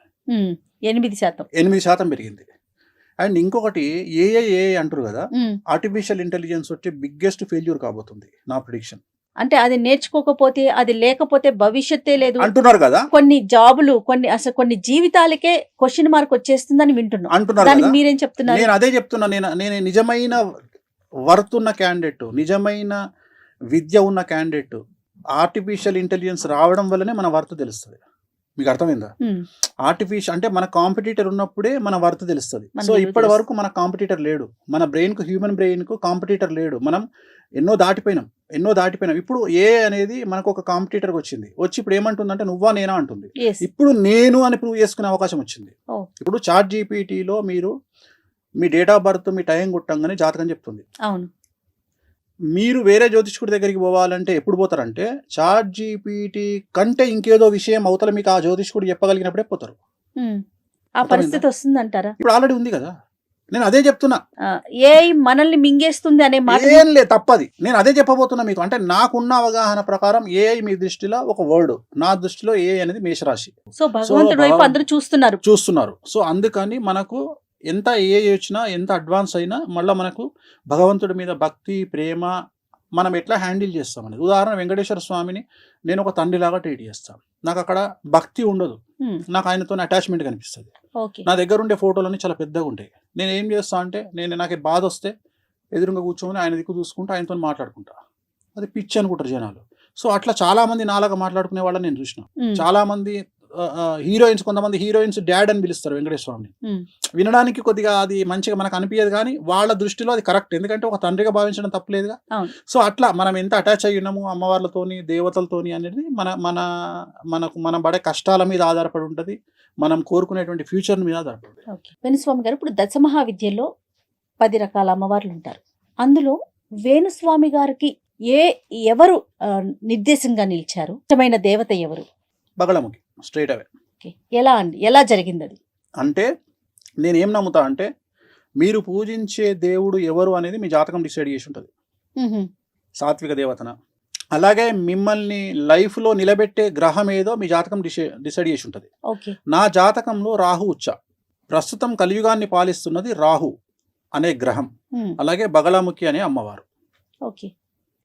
8% పెరిగింది. అండ్ ఇంకొకటి, ఏఐ అంటారు కదా, ఆర్టిఫిషియల్ ఇంటెలిజెన్స్ వచ్చి బిగ్గెస్ట్ ఫెయిల్యూర్ కాబోతుంది నా ప్రిడిక్షన్. అంటే అది నేర్చుకోకపోతే, అది లేకపోతే భవిష్యత్తే లేదు అంటున్నారు కదా. కొన్ని జాబులు, కొన్ని జీవితాలకే క్వశ్చన్ మార్క్ వచ్చేస్తుందని వింటున్నాం అంటున్నారు. మీరేం చెప్తున్నారు? నేను అదే చెప్తున్నా. నేను నిజమైన వర్త్ ఉన్న క్యాండిడేట్, నిజమైన విద్య ఉన్న క్యాండిడేట్, ఆర్టిఫిషియల్ ఇంటెలిజెన్స్ రావడం వల్లనే మన వర్త్ తెలుస్తుంది. మీకు అర్థమైందా? ఆర్టిఫిషియల్ అంటే మన కాంపిటీటర్ ఉన్నప్పుడే మన వర్త్ తెలుస్తుంది. సో ఇప్పటి వరకు మన కాంపిటీటర్ లేడు, మన బ్రెయిన్కు, హ్యూమన్ బ్రెయిన్కు కాంపిటీటర్ లేడు. మనం ఎన్నో దాటిపోయినాం. ఇప్పుడు ఏ అనేది మనకు ఒక కాంపిటీటర్కి వచ్చింది. వచ్చి ఇప్పుడు ఏమంటుందంటే, నువ్వా నేనా అంటుంది. ఇప్పుడు నేను అని ప్రూవ్ చేసుకునే అవకాశం వచ్చింది. ఇప్పుడు చాట్ జీపీటీలో మీరు మీ డేట్ ఆఫ్ బర్త్, మీ టైం కొట్టంగానే జాతకం చెప్తుంది. అవును. మీరు వేరే జ్యోతిష్కుడి దగ్గరికి పోవాలంటే ఎప్పుడు పోతారంటే, చాట్ జీపీటీ కంటే ఇంకేదో విషయం అవతల మీకు ఆ జ్యోతిష్కుడు చెప్పగలిగినప్పుడే పోతారు. ఆ పరిస్థితి వస్తుందంటారా? ఇప్పుడు ఆల్రెడీ ఉంది కదా. నేను అదే చెప్తున్నా, ఏఐ మనల్ని మింగేస్తుంది అనే మాట ఏం లేదు, తప్పది. నేను అదే చెప్పబోతున్నా మీకు. అంటే నాకున్న అవగాహన ప్రకారం ఏఐ మీ దృష్టిలో ఒక వర్డ్, నా దృష్టిలో ఏఐ అనేది మేషరాశి. సో భగవంతుడి వైపు అందరూ చూస్తున్నారు. సో అందుకని మనకు ఎంత ఏఐ వచ్చినా, ఎంత అడ్వాన్స్ అయినా, మళ్ళీ మనకు భగవంతుడి మీద భక్తి, ప్రేమ, మనం ఎట్లా హ్యాండిల్ చేస్తాం అనేది. ఉదాహరణ వెంకటేశ్వర స్వామిని నేను ఒక తండ్రిలాగా ట్రీట్ చేస్తాను. నాకు అక్కడ భక్తి ఉండదు, నాకు ఆయనతో అటాచ్మెంట్ కనిపిస్తుంది. ఓకే. నా దగ్గర ఉండే ఫోటోలన్నీ చాలా పెద్దగా ఉంటాయి. నేను ఏం చేస్తా అంటే నాకు బాధ వస్తే ఎదురుగా కూర్చొని ఆయన దిక్కు చూసుకుంటూ ఆయనతో మాట్లాడుకుంటా. అది పిచ్చి అనుకుంటారు జనాలు. సో అట్లా చాలా మంది నాలాగా మాట్లాడుకునే వాళ్ళని నేను చూసిన. చాలా మంది హీరోయిన్స్, కొంతమంది హీరోయిన్స్ డాడ్ అని పిలుస్తారు వెంకటేశ్వర స్వామిని. వినడానికి కొద్దిగా అది మంచిగా మనకు అనిపించదు, కానీ వాళ్ళ దృష్టిలో అది కరెక్ట్, ఎందుకంటే ఒక తండ్రిగా భావించడం తప్పలేదుగా. సో అట్లా మనం ఎంత అటాచ్ అయ్యి ఉన్నాము అమ్మవార్లతోని దేవతలతోని అనేది మన పడే కష్టాల మీద ఆధారపడి ఉంటుంది, మనం కోరుకునేటువంటి ఫ్యూచర్ మీద ఆధారపడి. వేణుస్వామి గారు, ఇప్పుడు దశమహావిద్యలో 10 రకాల అమ్మవార్లు ఉంటారు. అందులో వేణుస్వామి గారికి ఎవరు నిర్దేశంగా నిలిచారు? ఇష్టమైన దేవత ఎవరు? బగళముఖి, స్ట్రైట్ అవే. ఎలా అండి, ఎలా జరిగింది అది? అంటే నేనేం నమ్ముతా అంటే మీరు పూజించే దేవుడు ఎవరు అనేది మీ జాతకం డిసైడ్ చేసి ఉంటుంది. సాత్విక దేవతన, అలాగే మిమ్మల్ని లైఫ్లో నిలబెట్టే గ్రహం ఏదో మీ జాతకం డిసైడ్ చేసి ఉంటుంది. నా జాతకంలో రాహు ఉచ్చ, ప్రస్తుతం కలియుగాన్ని పాలిస్తున్నది రాహు అనే గ్రహం, అలాగే బగళముఖి అనే అమ్మవారు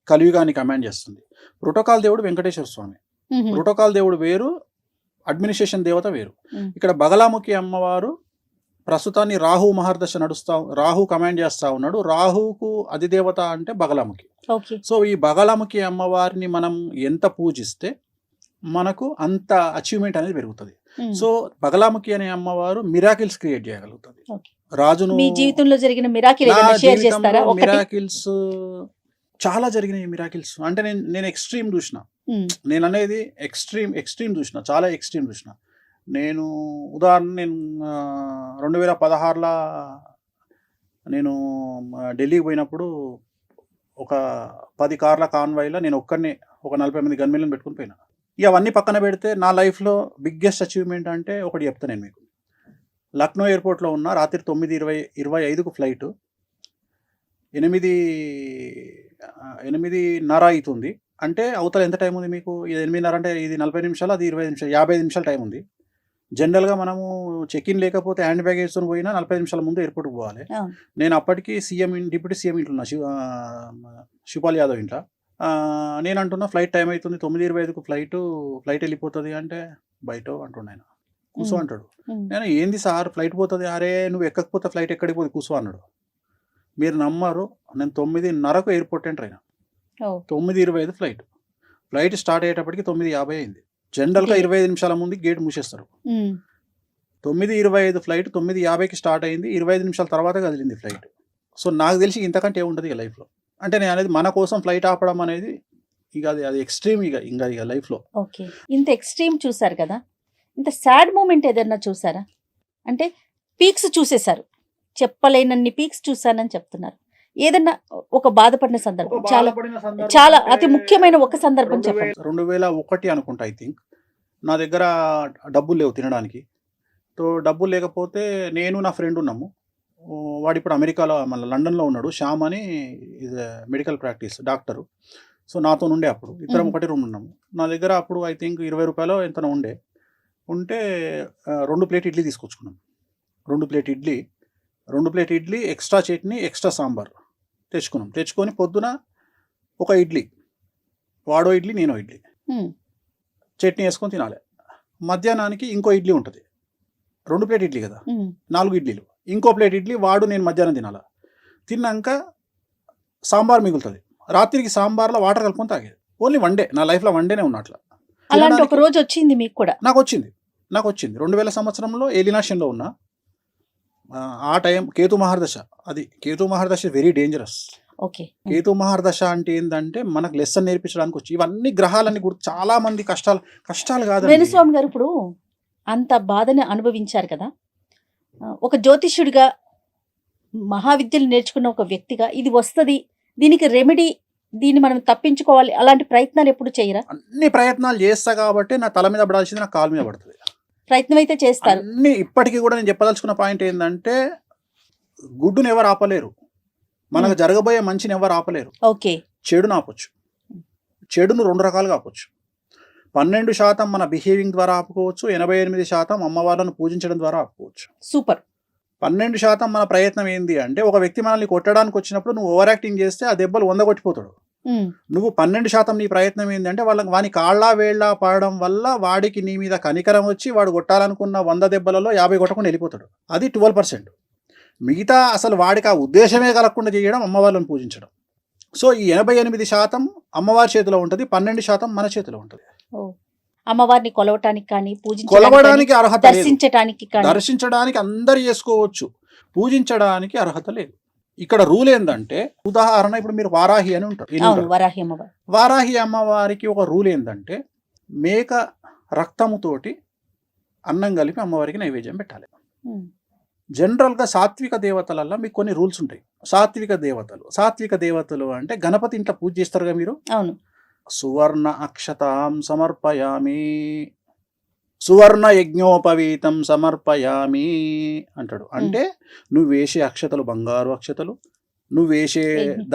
కలియుగాన్ని కమాండ్ చేస్తుంది. ప్రోటోకాల్ దేవుడు వెంకటేశ్వర స్వామి. ప్రోటోకాల్ దేవుడు వేరు, అడ్మినిస్ట్రేషన్ దేవత వేరు. ఇక్కడ బగళముఖి అమ్మవారు ప్రస్తుతాన్ని రాహు మహర్దశ రాహు కమాండ్ చేస్తా ఉన్నాడు. రాహుకు అధిదేవత అంటే బగళముఖి. సో ఈ బగళముఖి అమ్మవారిని మనం ఎంత పూజిస్తే మనకు అంత అచీవ్మెంట్ అనేది పెరుగుతుంది. సో బగళముఖి అనే అమ్మవారు మిరాకిల్స్ క్రియేట్ చేయగలుగుతుంది. రాజును, మీ జీవితంలో జరిగిన మిరాకిల్స్ చాలా జరిగినాయి. మిరాకిల్స్ అంటే నేను ఎక్స్ట్రీమ్ చూసిన, నేను అనేది ఎక్స్ట్రీమ్ చూసిన, చాలా ఎక్స్ట్రీమ్ చూసిన. నేను ఉదాహరణ, నేను 2016లో నేను ఢిల్లీకి పోయినప్పుడు ఒక 10 కార్ల కాన్వాయ్లో నేను ఒక్కడిని ఒక 40 మంది గన్మెన్లను పెట్టుకుని పోయినా. ఇక అవన్నీ పక్కన పెడితే నా లైఫ్లో బిగ్గెస్ట్ అచీవ్మెంట్ అంటే ఒకటి చెప్తాను నేను మీకు. లక్నో ఎయిర్పోర్ట్లో ఉన్న రాత్రి 9:25కు ఫ్లైట్, 8:30 అవుతుంది అంటే అవతల ఎంత టైం ఉంది మీకు? ఇది 8:30 అంటే ఇది 40 నిమిషాలు, అది 25 నిమిషాలు, 55 నిమిషాలు టైం ఉంది. జనరల్గా మనము చెక్ ఇన్ లేకపోతే హ్యాండ్ బ్యాగేజ్తో పోయినా 40 నిమిషాల ముందు ఎయిర్పోర్ట్కి పోవాలి. నేను అప్పటికి డిప్యూటీ సీఎం ఇంట్లో ఉన్నా, శివపాల్ యాదవ్ ఇంట్లో. నేను అంటున్నా ఫ్లైట్ టైం అవుతుంది, 9:25కు ఫ్లైట్ వెళ్ళిపోతుంది అంటే బయట అంటుండే ఆయన. కూసో అంటాడు. నేను ఏంది సార్ ఫ్లైట్ పోతుంది? అరే నువ్వు ఎక్కకపోతే ఫ్లైట్ ఎక్కడికి పోతుంది, కూసో అన్నాడు. మీరు నమ్మరు, నేను 9:30కు ఎయిర్పోర్ట్ ఎంటర్ అయినా. 9:25 ఫ్లైట్ స్టార్ట్ అయ్యేటప్పటికి 9:50 అయింది. జనరల్గా 25 నిమిషాల ముందు గేట్ మూసేస్తారు. 9:25 ఫ్లైట్ 9:50కి స్టార్ట్ అయింది, 25 నిమిషాల తర్వాత కదిలింది ఫ్లైట్. సో నాకు తెలిసి ఇంతకంటే ఏముంటుంది ఇక లైఫ్లో. అంటే నేను అనేది మన కోసం ఫ్లైట్ ఆపడం అనేది ఇక అది ఎక్స్ట్రీమ్. ఇక లైఫ్లో ఇంత ఎక్స్ట్రీమ్ చూసారు కదా, ఇంత సాడ్ మూమెంట్ ఏదన్నా చూసారా? అంటే పీక్స్ చూసేశారు, చెప్పలేనన్ని పీక్స్ చూసానని చెప్తున్నారు. ఏదన్నా ఒక బాధపడిన సందర్భం, చాలా అతి ముఖ్యమైన ఒక సందర్భం చెప్పండి. 2001 అనుకుంటా, ఐ థింక్. నా దగ్గర డబ్బులు లేవు తినడానికి. డబ్బులు లేకపోతే నేను నా ఫ్రెండ్ ఉన్నాము. వాడు ఇప్పుడు అమెరికాలో, మళ్ళీ లండన్లో ఉన్నాడు. శ్యామ్ అని మెడికల్ ప్రాక్టీస్ డాక్టరు. సో నాతో ఉండే అప్పుడు ఇద్దరం ఒకటి రూమ్ ఉన్నాము. నా దగ్గర అప్పుడు ఐ థింక్ 20 రూపాయలు ఎంతనో ఉంటే 2 ప్లేట్ ఇడ్లీ తీసుకొచ్చుకున్నాం. 2 plate idli, extra chutney, extra sambar తెచ్చుకొని పొద్దున ఒక ఇడ్లీ, వాడో ఇడ్లీ నేనో ఇడ్లీ, చట్నీ వేసుకొని తినాలి. మధ్యాహ్నానికి ఇంకో ఇడ్లీ ఉంటుంది. 2 ప్లేట్ ఇడ్లీ కదా, 4 ఇడ్లీలు, ఇంకో ప్లేట్ ఇడ్లీ వాడు నేను మధ్యాహ్నం తినాలి. తిన్నాక సాంబార్ మిగులుతుంది. రాత్రికి సాంబార్లో వాటర్ కలుపుకొని తాగేది. ఓన్లీ 1 డే, నా లైఫ్లో 1 డేనే ఉన్నట్లా. అలాంటి ఒక రోజు వచ్చింది మీకు కూడా? నాకు వచ్చింది. 2000 సంవత్సరంలో ఏలినాశంలో ఉన్నా. ఆ టైం కేతు మహర్దశ. అది కేతు మహర్దశ వెరీ డేంజరస్. కేతు మహర్దశ అంటే ఏంటంటే మనకు లెసన్ నేర్పించడానికి వచ్చి ఇవన్నీ గ్రహాలన్నీ కూడా చాలా మంది కష్టాలు కాదు. వేణుస్వామి గారు ఇప్పుడు అంత బాధని అనుభవించారు కదా, ఒక జ్యోతిష్యుడిగా, మహావిద్యలు నేర్చుకున్న ఒక వ్యక్తిగా ఇది వస్తుంది, దీనికి రెమెడీ, దీన్ని మనం తప్పించుకోవాలి, అలాంటి ప్రయత్నాలు ఎప్పుడు చేయరా? అన్ని ప్రయత్నాలు చేస్తా కాబట్టి నా తల మీద పడాల్సింది నా కాలు మీద పడుతుంది. ప్రయత్నం అయితే చేస్తారు అన్ని. ఇప్పటికీ కూడా నేను చెప్పదలుచుకున్న పాయింట్ ఏంటంటే గుడ్డును ఎవరు ఆపలేరు, మనకు జరగబోయే మంచిని ఎవరు ఆపలేరు. చెడును ఆపొచ్చు. చెడును 2 రకాలుగా ఆపొచ్చు. 12% మన బిహేవింగ్ ద్వారా ఆపుకోవచ్చు, 88% అమ్మవార్లను పూజించడం ద్వారా ఆపుకోవచ్చు. సూపర్. 12% మన ప్రయత్నం ఏంది అంటే, ఒక వ్యక్తి మనల్ని కొట్టడానికి వచ్చినప్పుడు నువ్వు ఓవర్ యాక్టింగ్ చేస్తే ఆ దెబ్బలు 100 కొట్టిపోతాడు. నువ్వు 12% నీ ప్రయత్నం ఏంటంటే వాని కాళ్ళ వేళ్ళ పడడం వల్ల వాడికి నీ మీద కనికరం వచ్చి వాడు కొట్టాలనుకున్న 100 దెబ్బలలో 50 కొట్టకుండా వెళ్ళిపోతాడు. అది 12%. మిగతా అసలు వాడికి ఆ ఉద్దేశమే కలగకుండా చేయడం అమ్మవార్లను పూజించడం. సో ఈ 88% అమ్మవారి చేతిలో ఉంటుంది, 12% మన చేతిలో ఉంటుంది. అమ్మవారిని కొలవటానికి కానీ కొలవడానికి అర్హత లేదు, దర్శించడానికి అందరు చేసుకోవచ్చు, పూజించడానికి అర్హత లేదు. ఇక్కడ రూల్ ఏంటంటే, ఉదాహరణ ఇప్పుడు మీరు వారాహి అని ఉంటారు, వారాహి అమ్మవారికి ఒక రూల్ ఏంటంటే మేక రక్తముతోటి అన్నం కలిపి అమ్మవారికి నైవేద్యం పెట్టాలి. జనరల్గా సాత్విక దేవతలల్లో మీకు కొన్ని రూల్స్ ఉంటాయి. సాత్విక దేవతలు అంటే గణపతి ఇంట్లో పూజ చేస్తారుగా మీరు. అవును. సువర్ణ అక్షతాం సమర్పయామి, సువర్ణ యజ్ఞోపవీతం సమర్పయామి అంటాడు. అంటే నువ్వు వేసే అక్షతలు బంగారు అక్షతలు, నువ్వు వేసే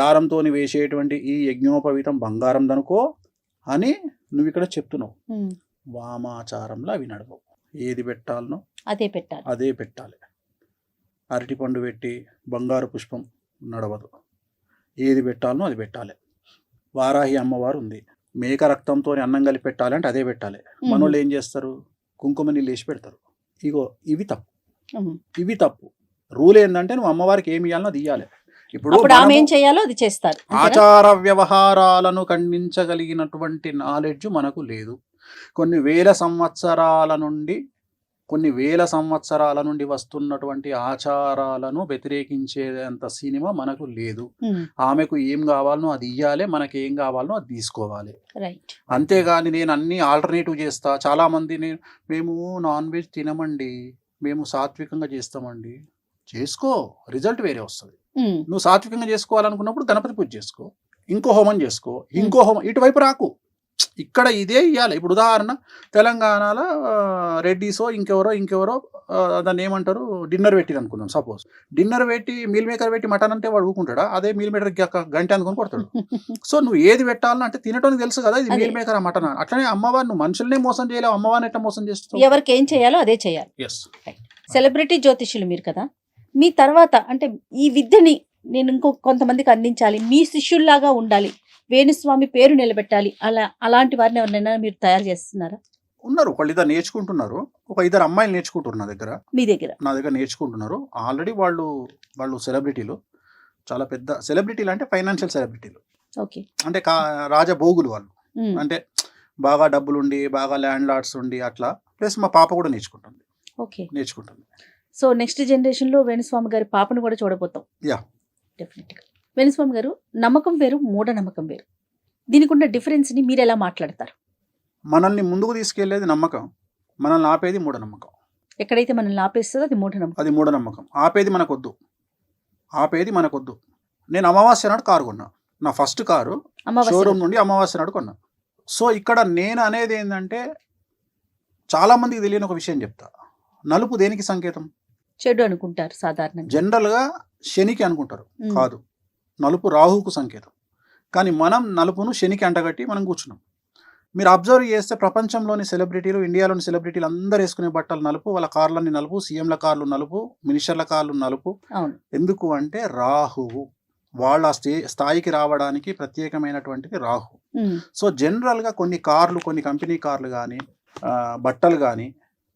దారంతో వేసేటువంటి ఈ యజ్ఞోపవీతం బంగారం దనుకో అని నువ్వు ఇక్కడ చెప్తున్నావు. వామాచారంలో అవి నడవవు. ఏది పెట్టాలనో అదే పెట్టాలి. అరటిపండు పెట్టి బంగారు పుష్పం నడవదు. ఏది పెట్టాలనో అది పెట్టాలి. వారాహి అమ్మవారు ఉంది, మేక రక్తంతో అన్నం కలిపి పెట్టాలి అంటే అదే పెట్టాలి. మనోళ్ళు ఏం చేస్తారు, కుంకుమ నీళ్ళు వేసి పెడతారు. ఇగో ఇవి తప్పు. రూల్ ఏంటంటే నువ్వు అమ్మవారికి ఏమి ఇవ్వాలనో అది ఇవ్వాలి. ఇప్పుడు ఏం చేయాలో అది చేస్తారు. ఆచార వ్యవహారాలను ఖండించగలిగినటువంటి నాలెడ్జ్ మనకు లేదు. కొన్ని వేల సంవత్సరాల నుండి వస్తున్నటువంటి ఆచారాలను వ్యతిరేకించేంత సినిమా మనకు లేదు. ఆమెకు ఏం కావాలనో అది ఇయ్యాలి, మనకి ఏం కావాలనో అది తీసుకోవాలి. అంతేగాని నేను అన్ని ఆల్టర్నేటివ్ చేస్తా. చాలా మంది మేము నాన్ వెజ్ తినమండి, మేము సాత్వికంగా చేస్తామండి. చేసుకో, రిజల్ట్ వేరే వస్తుంది. నువ్వు సాత్వికంగా చేసుకోవాలనుకున్నప్పుడు గణపతి పూజ చేసుకో, ఇంకో హోమం చేసుకో, ఇటువైపు రాకు. ఇక్కడ ఇదే ఇవ్వాలి. ఇప్పుడు ఉదాహరణ తెలంగాణలో రెడ్డిసో ఇంకెవరో దాన్ని ఏమంటారు, డిన్నర్ పెట్టి అనుకుందాం. సపోజ్ డిన్నర్ పెట్టి మీల్ మేకర్ పెట్టి మటన్ అంటే వాడు ఊకుంటాడా? అదే మీల్ మేకర్ గంట అనుకుని కొడతాడు. సో నువ్వు ఏది పెట్టాలని అంటే తినటానికి తెలుసు కదా, ఇది మీల్ మేకర్ మటన్. అట్లనే అమ్మవారు నువ్వు మనుషులనే మోసం చేయలేవు, అమ్మవారిని ఎట్లా మోసం చేస్తావు? ఎవరికి ఏం చేయాలో అదే చేయాలి. సెలబ్రిటీ జ్యోతిష్యులు మీరు కదా, మీ తర్వాత అంటే ఈ విద్యని నేను కొంతమందికి అందించాలి, మీ శిష్యుల్లాగా ఉండాలి, వేణుస్వామి పేరు నిలబెట్టాలి, అలాంటి వారిని ఎవరినైనా మీరు తయారు చేస్తున్నారా? ఉన్నారు, ఒకళ్ళు ఇద్దరు నేర్చుకుంటున్నారు. ఒక ఇద్దరు అమ్మాయిలు నేర్చుకుంటున్నారు నా దగ్గర నేర్చుకుంటున్నారు. ఆల్రెడీ వాళ్ళు సెలబ్రిటీలు, చాలా పెద్ద సెలబ్రిటీలు, అంటే ఫైనాన్షియల్ సెలబ్రిటీలు. అంటే రాజభోగులు వాళ్ళు. అంటే బాగా డబ్బులుండి, బాగా ల్యాండ్ లార్డ్స్ ఉండి అట్లా. ప్లస్ మా పాప కూడా నేర్చుకుంటుంది. సో నెక్స్ట్ జనరేషన్ లో వేణుస్వామి గారి పాపను కూడా చూడబోతాం. డెఫినెట్గా. వేణుస్వామి గారు, నమ్మకం వేరు, మూఢనమ్మకం వేరు. దీనికి ఉన్న డిఫరెన్స్ ని మీరు ఎలా మాట్లాడతారు? మనల్ని ముందుకు తీసుకెళ్లేది నమ్మకం, మనల్ని ఆపేది మూఢనమ్మకం. ఎక్కడైతే మనల్ని ఆపేస్తుందో అది మూఢనమ్మకం. ఆపేది మనకొద్దు. నేను అమావాస్య నాడు కారు కొన్నా, నా ఫస్ట్ కారు షోరూమ్ నుండి అమావాస్య నాడు కొన్నా. సో ఇక్కడ నేను అనేది ఏంటంటే, చాలా మందికి తెలియని ఒక విషయం చెప్తా. నలుపు దేనికి సంకేతం? చెడు అనుకుంటారు సాధారణంగా. జనరల్గా శనికి అనుకుంటారు, కాదు, నలుపు రాహుకు సంకేతం. కానీ మనం నలుపును శనికి అంటగట్టి మనం కూర్చున్నాం. మీరు అబ్జర్వ్ చేస్తే ప్రపంచంలోని సెలబ్రిటీలు, ఇండియాలోని సెలబ్రిటీలు అందరూ వేసుకునే బట్టలు నలుపు, వాళ్ళ కార్లన్నీ నలుపు, సీఎంల కార్లు నలుపు, మినిస్టర్ల కార్లు నలుపు. ఎందుకు అంటే రాహువు, వాళ్ళ స్థాయికి రావడానికి ప్రత్యేకమైనటువంటిది రాహు. సో జనరల్గా కొన్ని కార్లు, కొన్ని కంపెనీ కార్లు కానీ, బట్టలు కానీ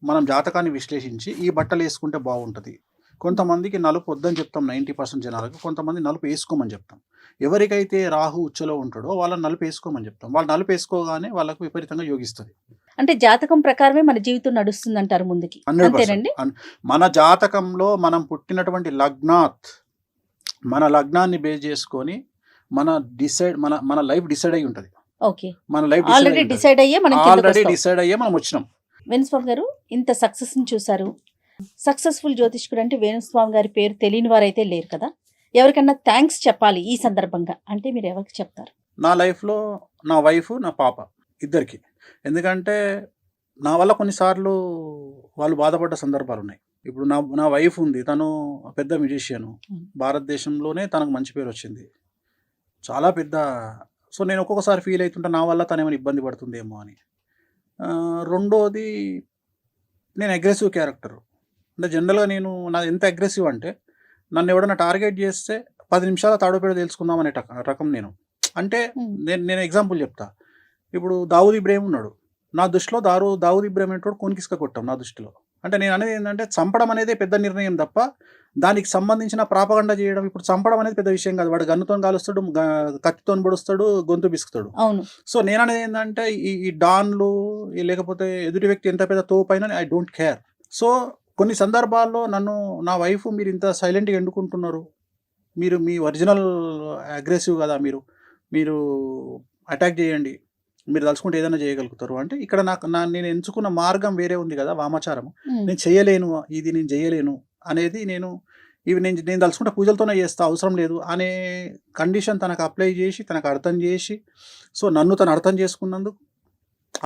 మనం జాతకాన్ని విశ్లేషించి ఈ బట్టలు వేసుకుంటే బాగుంటుంది. కొంతమందికి నలుపు వద్దని చెప్తాం 90% జనాలకు, కొంతమంది నలుపు వేసుకోమని చెప్తాం. ఎవరికైతే రాహు ఉచ్చలో ఉంటాడో వాళ్ళని నలుపు వేసుకోమని చెప్తాం. వాళ్ళు నలుపు వేసుకోగానే వాళ్ళకు విపరీతంగా యోగిస్తుంది. అంటే జాతకం ప్రకారమే మన జీవితం నడుస్తుంది అంటారు ముందుకి. 100%. మన జాతకంలో మనం పుట్టినటువంటి మన లగ్నాన్ని బేస్ చేసుకొని మన లైఫ్ డిసైడ్ అయి ఉంటుంది. మన లైఫ్ ఆల్రెడీ డిసైడ్ అయ్యే మనం వచ్చినాం. వేణుస్వామి గారు, ఇంత సక్సెస్ ని చూసారు. సక్సెస్ఫుల్ జ్యోతిష్కుడు అంటే వేణుస్వామి గారి పేరు తెలియని వారైతే లేరు కదా. ఎవరికన్నా థ్యాంక్స్ చెప్పాలి ఈ సందర్భంగా అంటే మీరు ఎవరికి చెప్తారు? నా లైఫ్లో నా వైఫ్, నా పాప ఇద్దరికి. ఎందుకంటే నా వల్ల కొన్నిసార్లు వాళ్ళు బాధపడ్డ సందర్భాలు ఉన్నాయి. ఇప్పుడు నా వైఫ్ ఉంది, తను పెద్ద మ్యూజిషియన్, భారతదేశంలోనే తనకు మంచి పేరు వచ్చింది, చాలా పెద్ద. సో నేను ఒక్కొక్కసారి ఫీల్ అవుతుంటా నా వల్ల తను ఏమైనా ఇబ్బంది పడుతుందేమో అని. రెండోది, నేను అగ్రెసివ్ క్యారెక్టర్. అంటే జనరల్గా నాది ఎంత అగ్రెసివ్ అంటే, నన్ను ఎవడన్నా టార్గెట్ చేస్తే 10 నిమిషాల తాడోపేడ తెలుసుకుందాం అనే రకం నేను. అంటే ఉమ్, నేను ఎగ్జాంపుల్ చెప్తా. ఇప్పుడు దావూద్ ఇబ్రాహిం ఉన్నాడు. నా దృష్టిలో దావూద్ ఇబ్రాహిం అనేటోడు కొనికిసుక కొట్టాం నా దృష్టిలో. అంటే నేను అనేది ఏంటంటే చంపడం అనేదే పెద్ద నిర్ణయం తప్ప దానికి సంబంధించిన ప్రాపగండ చేయడం, ఇప్పుడు చంపడం అనేది పెద్ద విషయం కాదు. వాడు గన్నుతో కాలుస్తాడు, కత్తితో పొడుస్తాడు, గొంతు బిసుకుతాడు. అవును. సో నేను అనేది ఏంటంటే ఈ డాన్లు లేకపోతే ఎదుటి వ్యక్తి ఎంత పెద్ద తోపైనా ఐ డోంట్ కేర్. సో కొన్ని సందర్భాల్లో నన్ను నా వైఫ్ మీరు ఇంత సైలెంట్గా ఎండుకుంటున్నారు, మీరు మీ ఒరిజినల్ అగ్రెసివ్ కదా, మీరు అటాక్ చేయండి, మీరు తలుచుకుంటే ఏదైనా చేయగలుగుతారు అంటే ఇక్కడ నేను ఎంచుకున్న మార్గం వేరే ఉంది కదా, వామాచారము. ఉమ్, నేను చేయలేను, ఇది నేను చేయలేను అనేది నేను తలుచుకుంటే పూజలతోనే చేస్తా, అవసరం లేదు అనే కండిషన్ తనకు అప్లై చేసి, తనకు అర్థం చేసి, సో నన్ను తను అర్థం చేసుకున్నందుకు,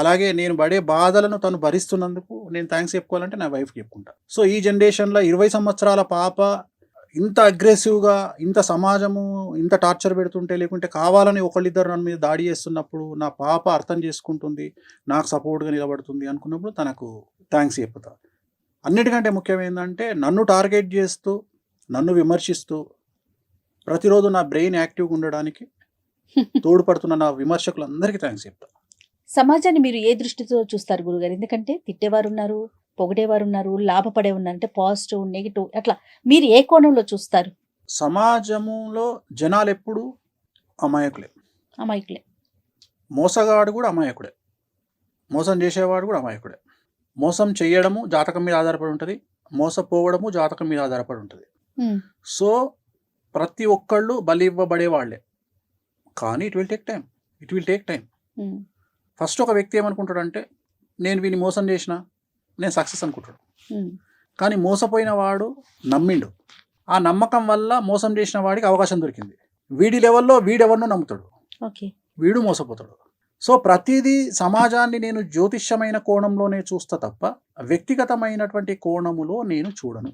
అలాగే నేను పడే బాధలను తను భరిస్తున్నందుకు నేను థ్యాంక్స్ చెప్పుకోవాలంటే నా వైఫ్కి చెప్పుకుంటా. సో ఈ జనరేషన్లో 20 సంవత్సరాల పాప ఇంత అగ్రెసివ్గా, ఇంత సమాజము ఇంత టార్చర్ పెడుతుంటే, లేకుంటే కావాలని ఒకళ్ళిద్దరు నన్ను మీద దాడి చేస్తున్నప్పుడు నా పాప అర్థం చేసుకుంటుంది, నాకు సపోర్ట్గా నిలబడుతుంది అనుకున్నప్పుడు తనకు థ్యాంక్స్ చెప్పుతా. అన్నిటికంటే ముఖ్యం ఏంటంటే నన్ను టార్గెట్ చేస్తూ, నన్ను విమర్శిస్తూ, ప్రతిరోజు నా బ్రెయిన్ యాక్టివ్గా ఉండడానికి తోడ్పడుతున్న నా విమర్శకులందరికీ థ్యాంక్స్ చెప్తా. సమాజాన్ని మీరు ఏ దృష్టితో చూస్తారు గురుగారు? ఎందుకంటే తిట్టేవారు ఉన్నారు, పొగిడేవారు ఉన్నారు, లాభపడే ఉన్నారు, అంటే పాజిటివ్ నెగిటివ్ అట్లా మీరు ఏ కోణంలో చూస్తారు? సమాజంలో జనాలు ఎప్పుడు అమాయకులే. అమాయకులే. మోసగాడు కూడా అమాయకుడే, మోసం చేసేవాడు కూడా అమాయకుడే. మోసం చేయడము జాతకం మీద ఆధారపడి ఉంటుంది, మోసపోవడము జాతకం మీద ఆధారపడి ఉంటుంది. ఉమ్, సో ప్రతి ఒక్కళ్ళు బలి ఇవ్వబడే వాళ్ళే, కానీ it will take time. Um, first ఒక వ్యక్తి ఏమనుకుంటాడంటే నేను వీని మోసం చేసిన నేను సక్సెస్ అనుకుంటాడు. ఉమ్, కానీ మోసపోయిన వాడు నమ్మిండు, ఆ నమ్మకం వల్ల మోసం చేసిన వాడికి అవకాశం దొరికింది. వీడి లెవెల్లో వీడెవరినో నమ్ముతాడు, ఓకే. వీడు మోసపోతాడు. సో ప్రతిదీ సమాజాన్ని నేను జ్యోతిష్యమైన కోణంలోనే చూస్తా తప్ప వ్యక్తిగతమైనటువంటి కోణములో నేను చూడను.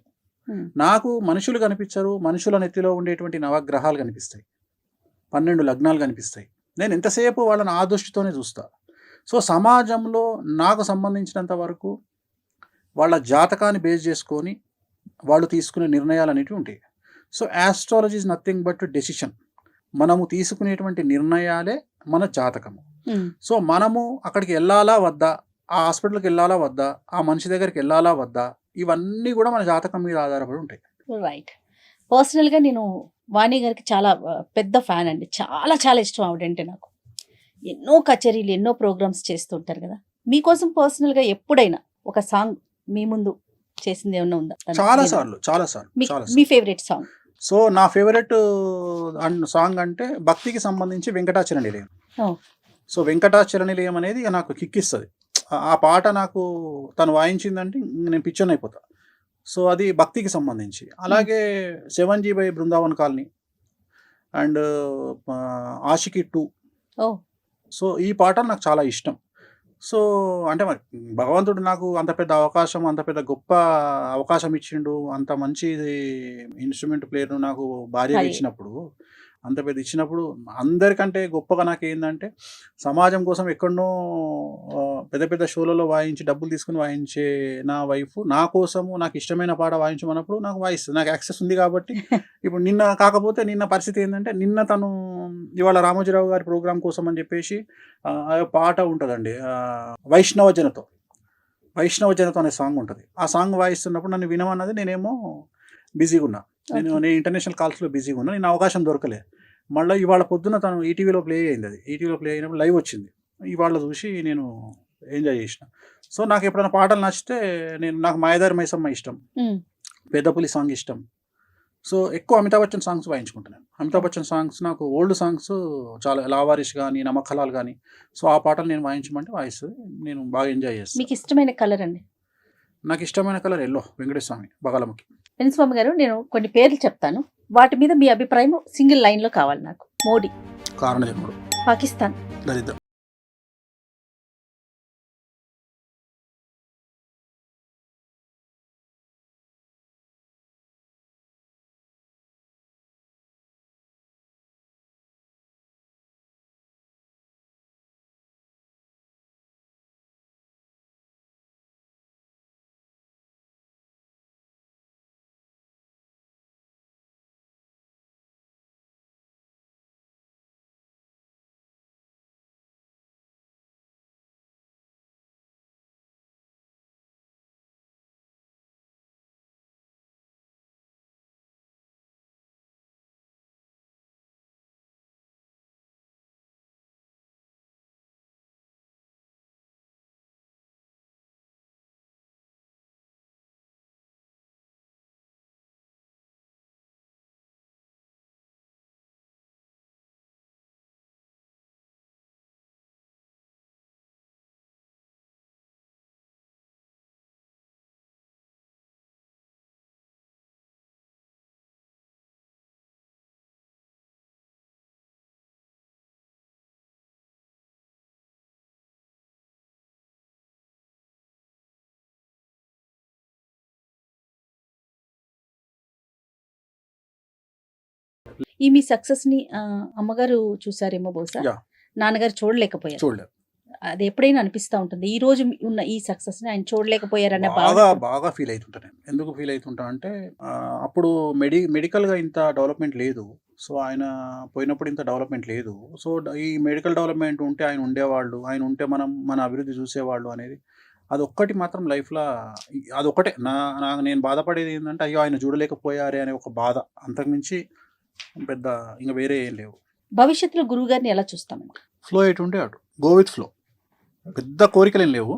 ఉమ్, నాకు మనుషులు కనిపించరు, మనుషుల నెత్తిలో ఉండేటువంటి నవగ్రహాలు కనిపిస్తాయి, 12 లగ్నాలు కనిపిస్తాయి. నేను ఎంతసేపు వాళ్ళని ఆ దృష్టితోనే చూస్తా. సో సమాజంలో నాకు సంబంధించినంత వరకు వాళ్ళ జాతకాన్ని బేస్ చేసుకొని వాళ్ళు తీసుకునే నిర్ణయాలు అనేటివి ఉంటాయి. So astrology is nothing but decision. మనము తీసుకునేటువంటి నిర్ణయాలే మన జాతకము. ఉమ్, సో మనము అక్కడికి వెళ్ళాలా వద్దా, ఆ హాస్పిటల్కి వెళ్ళాలా వద్దా, ఆ మనిషి దగ్గరికి వెళ్ళాలా వద్దా, ఇవన్నీ కూడా మన జాతకం మీద ఆధారపడి ఉంటాయి. రైట్. పర్సనల్గా నేను వాణి గారికి చాలా పెద్ద ఫ్యాన్ అండి. చాలా చాలా ఇష్టం ఆవిడంటే నాకు. ఎన్నో కచేరీలు, ఎన్నో ప్రోగ్రామ్స్ చేస్తుంటారు కదా. మీకోసం పర్సనల్గా ఎప్పుడైనా ఒక సాంగ్ మీ ముందు చేసింది ఏమన్నా ఉందా? చాలా సార్లు. మీ ఫేవరెట్ సాంగ్? సో నా ఫేవరెట్ సాంగ్ అంటే భక్తికి సంబంధించి వెంకటాచల నిలయం. ఓ, సో వెంకటాచల నిలయం అనేది ఇక నాకు కిక్కిస్తుంది. ఆ పాట నాకు తను వాయించిందంటే నేను పిచ్చన్ అయిపోతా. సో అది భక్తికి సంబంధించి. అలాగే 7G by Brindavan Colony and Aashiqui 2. Oh, so ఈ పాటలు నాకు చాలా ఇష్టం. సో అంటే మరి భగవంతుడు నాకు అంత పెద్ద అవకాశం, అంత పెద్ద గొప్ప అవకాశం ఇచ్చిండు, అంత మంచి ఇన్స్ట్రుమెంట్ ప్లేయర్ను నాకు భార్యగా భార్య. ఇచ్చినప్పుడు, అంత పెద్ద ఇచ్చినప్పుడు అందరికంటే గొప్పగా నాకు ఏంటంటే సమాజం కోసం ఎక్కడనో పెద్ద పెద్ద షోలలో వాయించి డబ్బులు తీసుకుని వాయించే నా వైఫ్ నా కోసము నాకు ఇష్టమైన పాట వాయించమన్నప్పుడు నాకు వాయిస్తుంది, నాకు యాక్సెస్ ఉంది కాబట్టి. ఇప్పుడు నిన్న పరిస్థితి ఏంటంటే తను ఇవాళ రామోజీరావు గారి ప్రోగ్రాం కోసం అని చెప్పేసి ఆ పాట ఉంటుందండి, వైష్ణవ జనతో అనే సాంగ్ ఉంటుంది. ఆ సాంగ్ వాయిస్తున్నప్పుడు నన్ను వినమన్నది, నేనేమో బిజీగా ఉన్నా, నేను ఇంటర్నేషనల్ కాల్స్లో బిజీగా ఉన్నా, నేను అవకాశం దొరకలే. మళ్ళీ ఇవాళ పొద్దున తను ఈటీవీలో ప్లే అయింది, అది ఈటీవీలో ప్లే అయినప్పుడు లైవ్ వచ్చింది, ఇవాళ చూసి నేను ఎంజాయ్ చేసిన. సో నాకు ఎప్పుడైనా పాటలు నచ్చితే నాకు మాయదారి మైసమ్మ ఇష్టం, పెద్దపులి సాంగ్ ఇష్టం. సో ఎక్కువ అమితాబ్ బచ్చన్ సాంగ్స్ వాయించుకుంటున్నాను. అమితాబ్ బచ్చన్ సాంగ్స్ నాకు ఓల్డ్ సాంగ్స్ చాలా, లావారిష్ కానీ నమక్కలాల్ కానీ, సో ఆ పాటలు నేను వాయించమంటే వాయిస్తుంది, నేను బాగా ఎంజాయ్ చేస్తాను. మీకు ఇష్టమైన కలర్ అండి? నాకు ఇష్టమైన కలర్ ఎల్లో, వెంకటేశ్వర స్వామి బగలముఖి. వెంకటస్వామి గారు, నేను కొన్ని పేర్లు చెప్తాను, వాటి మీద మీ అభిప్రాయం సింగిల్ లైన్లో కావాలి నాకు. మోడీ, కారణజన్ముడు, పాకిస్తాన్, దరిద్రం. ఈ మీ సక్సెస్ ని అమ్మగారు చూసారేమో బహుశా, యా. నాన్నగారు చూడలేకపోయారు. చూడలేదు. అది ఎప్పుడైనా అనిపిస్తా ఉంటుంది, ఈ రోజు ఉన్న ఈ సక్సెస్ ని ఆయన చూడలేకపోయారన్న బాగా భావన. బాగా ఫీల్ అవుతుంటా నేను. ఎందుకు ఫీల్ అవుతుంటా అంటే అప్పుడు మెడికల్గా ఇంత డెవలప్మెంట్ లేదు. సో ఆయన పోయినప్పుడు ఇంత డెవలప్మెంట్ లేదు. సో ఈ మెడికల్ డెవలప్మెంట్ ఉంటే ఆయన ఉండేవాళ్ళు, ఆయన ఉంటే మనం మన అభివృద్ధి చూసేవాళ్ళు అనేది అదొక్కటి మాత్రం లైఫ్లో అదొక్కటే నేను బాధపడేది ఏంటంటే అయ్యో ఆయన చూడలేకపోయారే అనే ఒక బాధ, అంతకుమించి పెద్ద ఇంకా వేరే ఏం లేవు. భవిష్యత్తులో గురువు గారిని ఎలా చూస్తాం? ఫ్లో ఎటు ఉంటే అటు, గో విత్ ఫ్లో. పెద్ద కోరికలేం లేవు,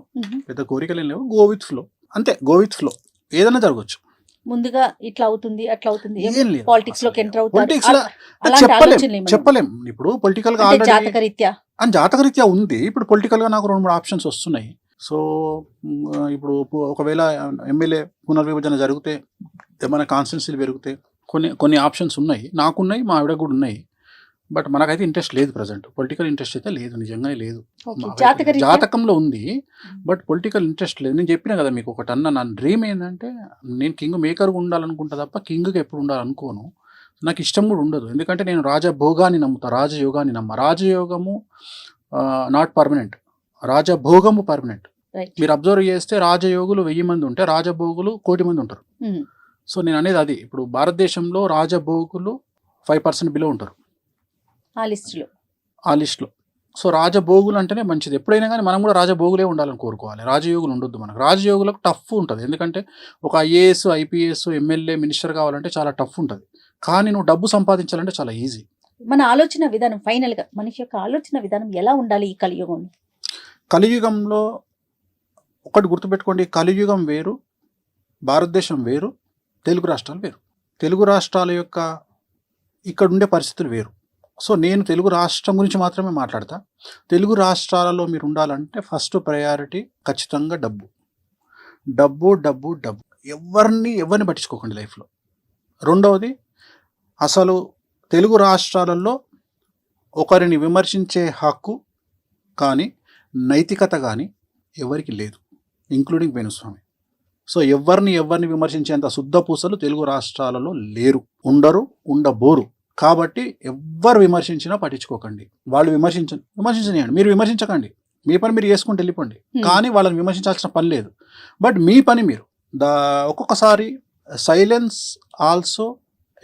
గో విత్ ఫ్లో, అంతే. గో విత్ ఫ్లో, ఏదైనా జరగవచ్చు. ముందుగా ఇట్లా అవుతుంది అట్లా అవుతుంది, ఏం లేదు. పాలిటిక్స్ లోకి ఎంటర్ Politics లో అలాంటి ఆలోచనలు ఏమన్నా? చెప్పలేం. ఇప్పుడు పొలిటికల్ గా అంటే జాతకరీత్యా అని జాతకరీత్యా ఉంది. ఇప్పుడు పొలిటికల్ గా నాకు 2-3 ఆప్షన్స్ వస్తున్నాయి. సో ఇప్పుడు ఒకవేళ ఎమ్మెల్యే పునర్విభజన జరిగితే, ఏమైనా కాన్స్టిట్యున్సీలు పెరిగితే కొన్ని ఆప్షన్స్ ఉన్నాయి, నాకున్నాయి, మా ఆవిడ కూడా ఉన్నాయి. బట్ మనకైతే ఇంట్రెస్ట్ లేదు. ప్రజెంట్ పొలిటికల్ ఇంట్రెస్ట్ అయితే లేదు, నిజంగానే లేదు. జాతకంలో ఉంది, బట్ పొలిటికల్ ఇంట్రెస్ట్ లేదు. నేను చెప్పిన కదా మీకు ఒకటి అన్న, నా డ్రీమ్ ఏంటంటే నేను కింగ్ మేకర్గా ఉండాలనుకుంటా తప్ప కింగ్గా ఎప్పుడు ఉండాలనుకోను. నాకు ఇష్టం కూడా ఉండదు. ఎందుకంటే నేను రాజభోగాన్ని నమ్ముతా, రాజయోగాన్ని రాజయోగము నాట్ పర్మనెంట్, రాజభోగము పర్మనెంట్. మీరు అబ్జర్వ్ చేస్తే రాజయోగులు 1000 మంది ఉంటే రాజభోగులు 1,000,000 మంది ఉంటారు. సో నేను అనేది అది. ఇప్పుడు భారతదేశంలో రాజభోగులు 5% బిలో ఉంటారు ఆ లిస్ట్లో. సో రాజభోగులు అంటేనే మంచిది. ఎప్పుడైనా కానీ మనం కూడా రాజభోగులే ఉండాలని కోరుకోవాలి, రాజయోగులు ఉండొద్దు మనకు. రాజయోగులకు టఫ్ ఉంటుంది, ఎందుకంటే ఒక IAS, IPS, ఎమ్మెల్యే, మినిస్టర్ కావాలంటే చాలా టఫ్ ఉంటుంది. కానీ నువ్వు డబ్బు సంపాదించాలంటే చాలా ఈజీ. మన ఆలోచన విధానం, ఫైనల్ గా మనిషి యొక్క ఆలోచన విధానం ఎలా ఉండాలి ఈ కలియుగంలో? కలియుగంలో ఒకటి గుర్తుపెట్టుకోండి, కలియుగం వేరు, భారతదేశం వేరు, తెలుగు రాష్ట్రాలు వేరు. తెలుగు రాష్ట్రాల యొక్క ఇక్కడ ఉండే పరిస్థితులు వేరు. సో నేను తెలుగు రాష్ట్రం గురించి మాత్రమే మాట్లాడతా. తెలుగు రాష్ట్రాలలో మీరు ఉండాలంటే ఫస్ట్ ప్రయారిటీ ఖచ్చితంగా డబ్బు, డబ్బు డబ్బు డబ్బు. ఎవరిని పట్టించుకోకండి లైఫ్లో. రెండవది, అసలు తెలుగు రాష్ట్రాలలో ఒకరిని విమర్శించే హక్కు కానీ నైతికత కానీ ఎవరికి లేదు, ఇంక్లూడింగ్ వేణుస్వామి. సో ఎవరిని విమర్శించేంత శుద్ధ పూసలు తెలుగు రాష్ట్రాలలో లేరు, ఉండరు, ఉండబోరు. కాబట్టి ఎవ్వరు విమర్శించినా పట్టించుకోకండి. వాళ్ళు విమర్శించనియండి, మీరు విమర్శించకండి, మీ పని మీరు చేసుకుంటూ వెళ్ళిపోండి. కానీ వాళ్ళని విమర్శించాల్సిన పని లేదు. బట్ మీ పని మీరు ఒక్కొక్కసారి silence also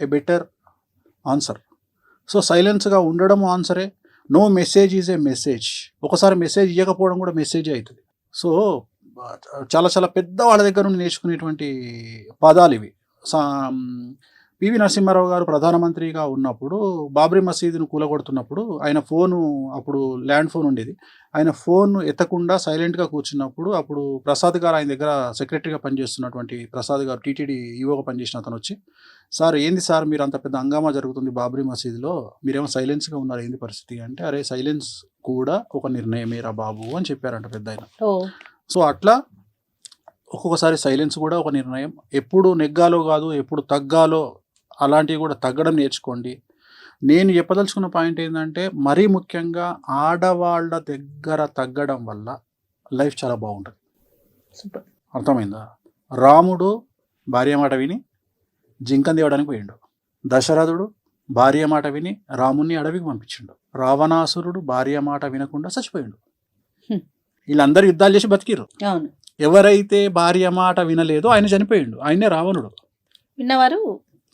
a better answer. So సైలెన్స్గా ఉండడం ఆన్సరే. No message is a message. ఒకసారి మెసేజ్ ఇవ్వకపోవడం కూడా మెసేజ్ అవుతుంది. సో చాలా చాలా పెద్ద వాళ్ళ దగ్గర నుండి నేర్చుకునేటువంటి పదాలు ఇవి. పివి నరసింహారావు గారు ప్రధానమంత్రిగా ఉన్నప్పుడు బాబ్రీ మసీదును కూలగొడుతున్నప్పుడు ఆయన ఫోను, అప్పుడు ల్యాండ్ ఫోన్ ఉండేది, ఆయన ఫోన్ ఎత్తకుండా సైలెంట్గా కూర్చున్నప్పుడు అప్పుడు ప్రసాద్ గారు, ఆయన దగ్గర సెక్రటరీగా పనిచేస్తున్నటువంటి ప్రసాద్ గారు, టీటీడీ ఈవోగా పనిచేసిన అతను వచ్చి, సార్ ఏంది సార్ మీరు అంత పెద్ద హంగామా జరుగుతుంది బాబ్రీ మసీదులో, మీరేమో సైలెన్స్గా ఉన్నారు, ఏంది పరిస్థితి అంటే, అరే సైలెన్స్ కూడా ఒక నిర్ణయమేరా బాబు అని చెప్పారంట పెద్ద ఆయన. సో అట్లా ఒక్కొక్కసారి సైలెన్స్ కూడా ఒక నిర్ణయం. ఎప్పుడు నెగ్గాలో కాదు, ఎప్పుడు తగ్గాలో, అలాంటివి కూడా తగ్గడం నేర్చుకోండి. నేను చెప్పదలుచుకున్న పాయింట్ ఏంటంటే, మరీ ముఖ్యంగా ఆడవాళ్ళ దగ్గర తగ్గడం వల్ల లైఫ్ చాలా బాగుంటుంది. అర్థమైందా? రాముడు భార్య మాట విని జింకను తేవడానికి పోయిండు, దశరథుడు భార్య మాట విని రాముణ్ణి అడవికి పంపించిండు, రావణాసురుడు భార్య మాట వినకుండా చచ్చిపోయిండు. వీళ్ళందరూ యుద్ధాలు చేసి బతికిరు. ఎవరైతే భార్య మాట వినలేదో ఆయన చనిపోయిండు, ఆయనే రావణుడు. విన్నవారు.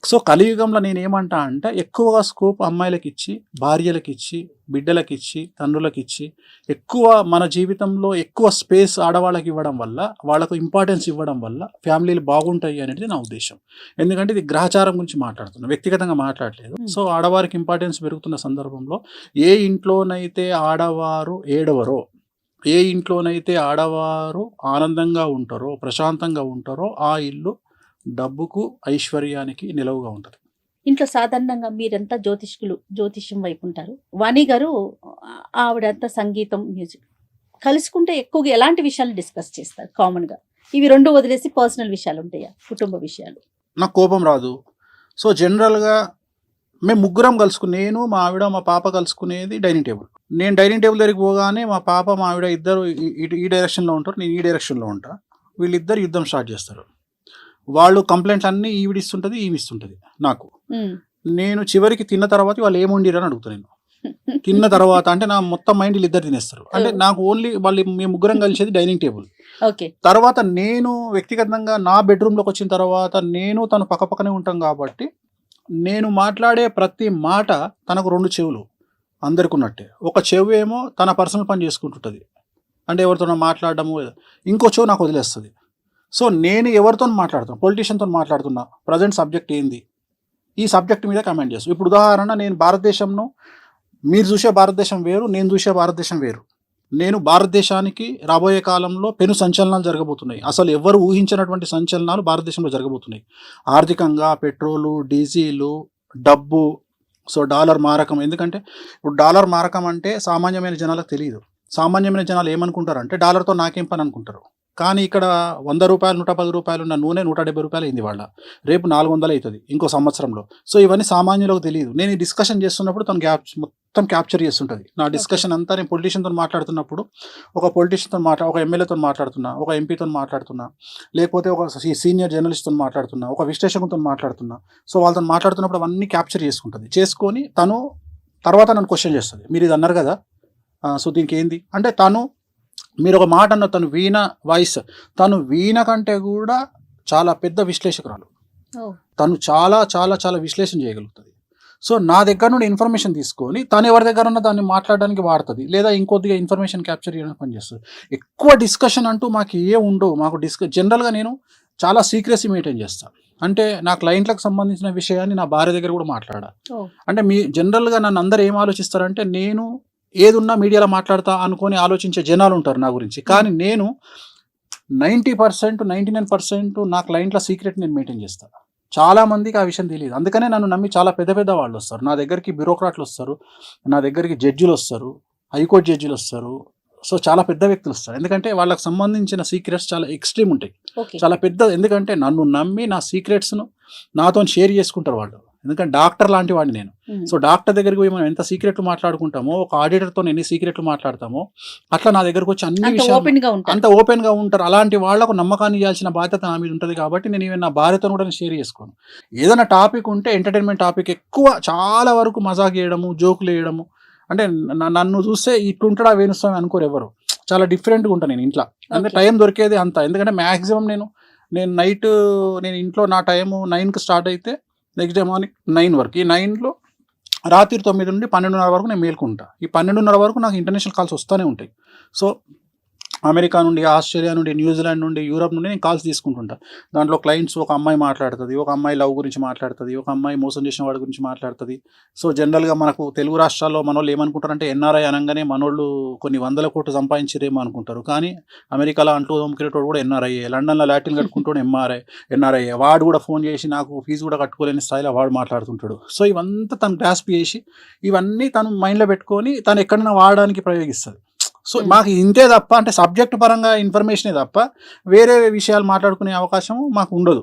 సో కలియుగంలో నేను ఏమంటా అంటే, ఎక్కువగా స్కోప్ అమ్మాయిలకు ఇచ్చి, భార్యలకు ఇచ్చి, బిడ్డలకు ఇచ్చి, తండ్రులకు ఇచ్చి, ఎక్కువ మన జీవితంలో ఎక్కువ స్పేస్ ఆడవాళ్ళకి ఇవ్వడం వల్ల, వాళ్ళకు ఇంపార్టెన్స్ ఇవ్వడం వల్ల ఫ్యామిలీలు బాగుంటాయి అనేది నా ఉద్దేశం. ఎందుకంటే ఇది గ్రహచారం గురించి మాట్లాడుతున్నా, వ్యక్తిగతంగా మాట్లాడలేదు. సో ఆడవారికి ఇంపార్టెన్స్ పెరుగుతున్న సందర్భంలో, ఏ ఇంట్లోనైతే ఆడవారు ఏడవరో, ఏ ఇంట్లోనైతే ఆడవారు ఆనందంగా ఉంటారో, ప్రశాంతంగా ఉంటారో, ఆ ఇల్లు డబ్బుకు, ఐశ్వర్యానికి నిలవుగా ఉంటుంది. ఇంట్లో సాధారణంగా మీరంతా జ్యోతిష్యం వైపు ఉంటారు. వాణి గారు ఆవిడంతా సంగీతం, మ్యూజిక్. కలుసుకుంటే ఎక్కువగా ఎలాంటి విషయాలు డిస్కస్ చేస్తారు కామన్గా? ఇవి రెండు వదిలేసి పర్సనల్ విషయాలు ఉంటాయా, కుటుంబ విషయాలు? నాకు కోపం రాదు. సో జనరల్గా మేము ముగ్గురం కలుసుకుని, నేను, మా ఆవిడ, మా పాప కలుసుకునేది డైనింగ్ టేబుల్. నేను డైనింగ్ టేబుల్ దగ్గరికి పోగానే మా పాప, మా ఆవిడ ఇద్దరు ఈ డైరెక్షన్లో ఉంటారు, నేను ఈ డైరెక్షన్లో ఉంటా. వీళ్ళిద్దరు యుద్ధం స్టార్ట్ చేస్తారు. వాళ్ళు కంప్లైంట్లు అన్నీ ఈవిడిస్తుంటుంది, ఈమె ఇస్తుంటుంది నాకు. నేను చివరికి తిన్న తర్వాత వాళ్ళు ఏం వండిరు అని అడుగుతాను నేను. తిన్న తర్వాత అంటే నా మొత్తం మైండ్ వీళ్ళిద్దరు తినేస్తారు. అంటే నాకు ఓన్లీ వాళ్ళు మేము ముగ్గురం కలిసేది డైనింగ్ టేబుల్. ఓకే. తర్వాత నేను వ్యక్తిగతంగా నా బెడ్రూమ్లోకి వచ్చిన తర్వాత నేను తను పక్కపక్కనే ఉంటాం కాబట్టి నేను మాట్లాడే ప్రతి మాట తనకు 2 చెవులు అందరికి ఉన్నట్టే. ఒక చెవు ఏమో తన పర్సనల్ పని చేసుకుంటుంటుంది, అంటే ఎవరితోనో మాట్లాడడము, ఇంకో చెవు నాకు వదిలేస్తుంది. సో నేను ఎవరితో మాట్లాడుతున్నా, పొలిటీషియన్తో మాట్లాడుతున్నా, ప్రజెంట్ సబ్జెక్ట్ ఏంది, ఈ సబ్జెక్ట్ మీద కమెంట్ చేస్తాను. ఇప్పుడు ఉదాహరణ, నేను భారతదేశంను, మీరు చూసే భారతదేశం వేరు, నేను చూసే భారతదేశం వేరు. నేను భారతదేశానికి రాబోయే కాలంలో పెను సంచలనాలు జరగబోతున్నాయి. అసలు ఎవరు ఊహించినటువంటి సంచలనాలు భారతదేశంలో జరగబోతున్నాయి. ఆర్థికంగా పెట్రోలు, డీజిలు, డబ్బు, సో డాలర్ మారకం. ఎందుకంటే ఇప్పుడు డాలర్ మారకం అంటే సామాన్యమైన జనాలకు తెలియదు. సామాన్యమైన జనాలు ఏమనుకుంటారంటే డాలర్తో నాకేం పని అనుకుంటారు. కానీ ఇక్కడ 100 రూపాయలు 110 రూపాయలు ఉన్న నూనె 170 రూపాయలు అయింది వాళ్ళ, రేపు 400 అవుతుంది ఇంకో సంవత్సరంలో. సో ఇవన్నీ సామాన్యులకు తెలియదు. నేను ఈ డిస్కషన్ చేస్తున్నప్పుడు తను మొత్తం క్యాప్చర్ చేస్తుంటుంది నా డిస్కషన్ అంతా. నేను పొలిటీషియన్తో మాట్లాడుతున్నప్పుడు ఒక పొలిటీషియన్తో ఒక ఎమ్మెల్యేతో మాట్లాడుతున్నా, ఒక ఎంపీతో మాట్లాడుతున్నా, లేకపోతే ఒక సీనియర్ జర్నలిస్ట్తో మాట్లాడుతున్నా, ఒక విశ్లేషకులతో మాట్లాడుతున్నా. సో వాళ్ళతో మాట్లాడుతున్నప్పుడు అవన్నీ క్యాప్చర్ చేసుకుంటుంది. చేసుకొని తను తర్వాత నన్ను క్వశ్చన్ చేస్తుంది, మీరు ఇది అన్నారు కదా, సో దీనికి ఏంది అంటే, మీరు ఒక మాట అన్న, తను వీణ వాయిస్, తను వీణ కంటే కూడా చాలా పెద్ద విశ్లేషకురాలు. తను చాలా చాలా చాలా విశ్లేషణ చేయగలుగుతుంది. సో నా దగ్గర నుండి ఇన్ఫర్మేషన్ తీసుకొని తను ఎవరి దగ్గర ఉన్న దాన్ని మాట్లాడడానికి వాడుతుంది, లేదా ఇంకొద్దిగా ఇన్ఫర్మేషన్ క్యాప్చర్ చేయడానికి పనిచేస్తుంది. ఎక్కువ డిస్కషన్ అంటూ మాకు ఉండవు. మాకు జనరల్గా నేను చాలా సీక్రెసీ మెయింటైన్ చేస్తాను. అంటే నా క్లయింట్లకు సంబంధించిన విషయాన్ని నా భార్య దగ్గర కూడా మాట్లాడా. అంటే జనరల్గా నన్ను అందరూ ఏం ఆలోచిస్తారంటే, నేను ఏదున్నా మీడియాలో మాట్లాడతా అనుకొని ఆలోచించే జనాలు ఉంటారు నా గురించి. కానీ నేను 90% 99% నా క్లయింట్ల సీక్రెట్ నేను మెయింటైన్ చేస్తాను. చాలామందికి ఆ విషయం తెలియదు. అందుకనే నన్ను నమ్మి చాలా పెద్ద పెద్ద వాళ్ళు వస్తారు నా దగ్గరికి. బ్యూరోక్రాట్లు వస్తారు నా దగ్గరికి, జడ్జిలు వస్తారు, హైకోర్టు జడ్జిలు వస్తారు. సో చాలా పెద్ద వ్యక్తులు వస్తారు. ఎందుకంటే వాళ్ళకి సంబంధించిన సీక్రెట్స్ చాలా ఎక్స్ట్రీమ్ ఉంటాయి, చాలా పెద్ద. ఎందుకంటే నన్ను నమ్మి నా సీక్రెట్స్ను నాతో షేర్ చేసుకుంటారు వాళ్ళు. ఎందుకంటే డాక్టర్ లాంటి వాడిని నేను. సో డాక్టర్ దగ్గరికి పోయి మనం ఎంత సీక్రెట్లు మాట్లాడుకుంటామో, ఒక ఆడిటర్తో ఎన్ని సీక్రెట్లు మాట్లాడతామో, అట్లా నా దగ్గరకు వచ్చి అన్ని విషయాలు అంత ఓపెన్గా ఉంటారు. అలాంటి వాళ్ళకు నమ్మకాన్ని ఇవ్వాల్సిన బాధ్యత నా మీద ఉంటుంది. కాబట్టి నేను నా భార్యతో కూడా షేర్ చేసుకోను. ఏదైనా టాపిక్ ఉంటే ఎంటర్టైన్మెంట్ టాపిక్ ఎక్కువ, చాలా వరకు మజాక్ చేయడము, జోకులు వేయడము. అంటే నన్ను చూస్తే ఇట్లుంటాడా వేణుస్వామి అనుకోరు ఎవరు. చాలా డిఫరెంట్గా ఉంటాను నేను ఇంట్లో. అంటే టైం దొరికేది అంత. ఎందుకంటే మ్యాక్సిమం నేను నైట్ నేను ఇంట్లో నా టైము 9కి స్టార్ట్ అయితే నెక్స్ట్ డే మార్నింగ్ 9 వరకు. ఈ 9లో రాత్రి 9 నుండి 12:30 వరకు నేను మేల్కుంటా. ఈ 12:30 వరకు నాకు ఇంటర్నేషనల్ కాల్స్ వస్తూనే ఉంటాయి. సో అమెరికా నుండి, ఆస్ట్రేలియా నుండి, న్యూజిలాండ్ నుండి, యూరప్ నుండి నేను కాల్స్ తీసుకుంటుంటా. దాంట్లో క్లయింట్స్, ఒక అమ్మాయి మాట్లాడుతుంది, ఒక అమ్మాయి లవ్ గురించి మాట్లాడుతుంది, ఒక అమ్మాయి మోసం చేసిన వాడి గురించి మాట్లాడుతుంది. సో జనరల్గా మనకు తెలుగు రాష్ట్రాల్లో మనోళ్ళు ఏమనుకుంటారంటే, ఎన్ఆర్ఐ అనగానే మనోళ్ళు కొన్ని 100 కోట్లు సంపాదించారేమో అనుకుంటారు. కానీ అమెరికాలో అంటూ క్రికెట్ కూడా ఎన్ఆర్ఐ, లండన్లో లాటిన్ కట్టుకుంటూ ఎన్ఆర్ఐ. వాడు కూడా ఫోన్ చేసి నాకు ఫీజు కూడా కట్టుకోలేని స్థాయిలో వాడు మాట్లాడుతుంటాడు. సో ఇవంతా తను గ్రాస్ప్ చేసి, ఇవన్నీ తను మైండ్లో పెట్టుకొని తను ఎక్కడైనా వాడడానికి ప్రయోగిస్తుంది. సో మాకు ఇంతే తప్ప, అంటే సబ్జెక్ట్ పరంగా ఇన్ఫర్మేషనే తప్ప వేరే విషయాలు మాట్లాడుకునే అవకాశం మాకు ఉండదు.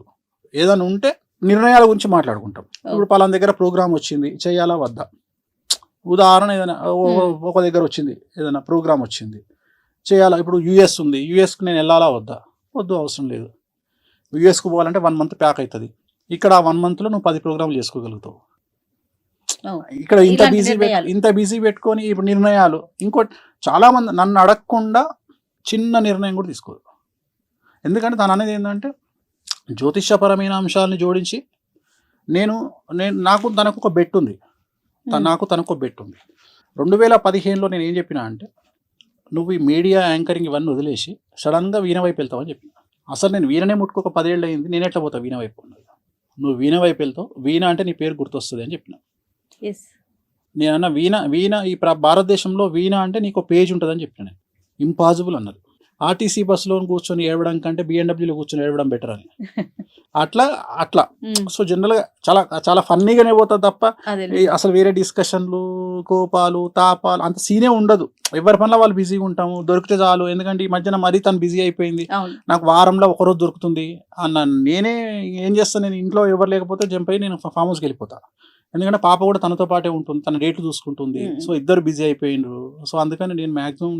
ఏదైనా ఉంటే నిర్ణయాల గురించి మాట్లాడుకుంటాం. ఇప్పుడు పలానా దగ్గర ప్రోగ్రామ్ వచ్చింది, చేయాలా వద్దా. ఉదాహరణ, ఏదైనా ఒక దగ్గర వచ్చింది, ఏదైనా ప్రోగ్రామ్ వచ్చింది, చేయాలా. ఇప్పుడు యూఎస్ ఉంది, యూఎస్కి నేను వెళ్ళాలా వద్దా, వద్దు, అవసరం లేదు. యూఎస్కి పోవాలంటే 1 మంత్ ప్యాక్ అవుతుంది. ఇక్కడ 1 మంత్లో నువ్వు 10 ప్రోగ్రాంలు చేసుకోగలుగుతావు. ఇక్కడ ఇంత బిజీ పెట్టుకొని ఇప్పుడు నిర్ణయాలు. ఇంకోటి, చాలామంది నన్ను అడగకుండా చిన్న నిర్ణయం కూడా తీసుకోదు. ఎందుకంటే తను అనేది ఏంటంటే, జ్యోతిష్యపరమైన అంశాలని జోడించి నాకు తనకు ఒక బెట్ ఉంది. తనకు బెట్ ఉంది. 2015లో నేను ఏం చెప్పినా అంటే, నువ్వు ఈ మీడియా యాంకరింగ్ ఇవన్నీ వదిలేసి సడన్గా వీణ వైపు వెళ్తావని చెప్పిన. అసలు నేను వీణనే ముట్టుకోక 10 ఏళ్ళు అయింది, నేను ఎట్లా పోతా వీణ వైపు? నువ్వు వీణ వైపు వెళ్తావు, వీణ అంటే నీ పేరు గుర్తొస్తుంది అని చెప్పిన. నేనన్నా వీణ ఈ భారతదేశంలో వీణ అంటే నీకు పేజ్ ఉంటుందని చెప్పిన. నేను ఇంపాసిబుల్ అన్నది. ఆర్టీసీ బస్సులో కూర్చొని ఏడవడం కంటే బిఎండబ్ల్యూలో కూర్చొని ఏడవడం బెటర్ అని. అట్లా సో జనరల్గా చాలా చాలా ఫన్నీగానే పోతుంది తప్ప అసలు వేరే డిస్కషన్లు, కోపాలు, తాపాలు అంత సీనే ఉండదు. ఎవరి పనిలో వాళ్ళు బిజీగా ఉంటాము, దొరికితే చాలు. ఎందుకంటే ఈ మధ్యన మరీ తను బిజీ అయిపోయింది, నాకు వారంలో ఒకరోజు దొరుకుతుంది అన్న. నేనే ఏం చేస్తాను, నేను ఇంట్లో ఎవరు లేకపోతే జంప్ అయ్యి నేను ఫామ్ హౌస్కి వెళ్ళిపోతాను. ఎందుకంటే పాప కూడా తనతో పాటే ఉంటుంది, తన డేట్లు చూసుకుంటుంది. సో ఇద్దరు బిజీ అయిపోయిండ్రు. సో అందుకని నేను మ్యాక్సిమం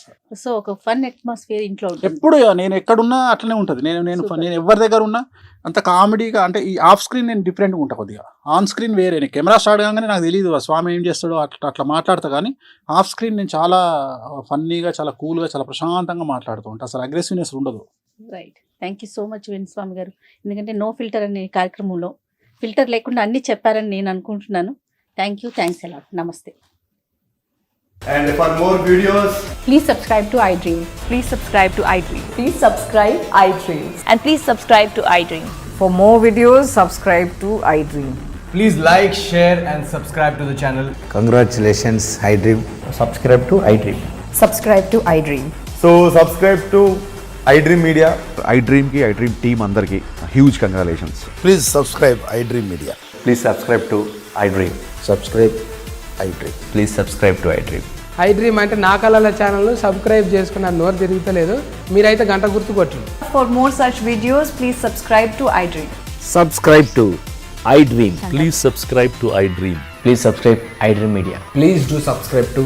సార్. సో ఒక ఫన్ అట్మాస్ఫియర్ ఇంట్లో ఉంటుంది. ఎప్పుడు నేను ఎక్కడున్నా అట్లనే ఉంటుంది. నేను Super. నేను ఎవరి దగ్గర ఉన్నా అంత కామెడీగా, అంటే ఈ ఆఫ్ స్క్రీన్ నేను డిఫరెంట్గా ఉంటా కొద్దిగా, ఆన్ స్క్రీన్ వేరే. నేను కెమెరా స్టార్ట్ కాగానే నాకు తెలియదు ఆ స్వామి ఏం చేస్తాడో, అట్లా మాట్లాడతా. కానీ ఆఫ్ స్క్రీన్ నేను చాలా ఫన్నీగా, చాలా కూల్గా, చాలా ప్రశాంతంగా మాట్లాడుతూ ఉంటా. అసలు అగ్రెసివ్నెస్ ఉండదు. Right. Thank you so much Venu Swamy గారు. ఎందుకంటే నో ఫిల్టర్ అనే కార్యక్రమంలో ఫిల్టర్ లేకుండా అన్ని చెప్పారని నేను అనుకుంటున్నాను. Thank you, thanks a lot. నమస్తే. And for more videos, Please subscribe to iDream. Please subscribe to iDream. Please subscribe iDream. And please subscribe to iDream. For more videos, subscribe to iDream. please like, share, and subscribe to the channel. Congratulations, iDream. subscribe to iDream. Subscribe to iDream. So subscribe to iDream Media. iDream team andarki huge congratulations. Please subscribe iDream Media. Please subscribe to iDream. Subscribe iDream. Please subscribe to iDream. iDream అంటే నా కళల ఛానల్ను subscribe చేసుకున్న నోరు తిరుగుతలేదు, మీరైతే గంట గుర్తు కొట్టండి. For more such videos, please subscribe to iDream. Subscribe to iDream. Please subscribe to iDream. Please subscribe iDream Media. Please do subscribe to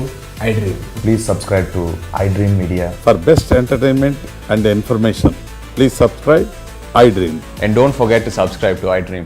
iDream. Please subscribe to iDream Media. For best entertainment and information, please subscribe iDream. And don't forget to subscribe to iDream.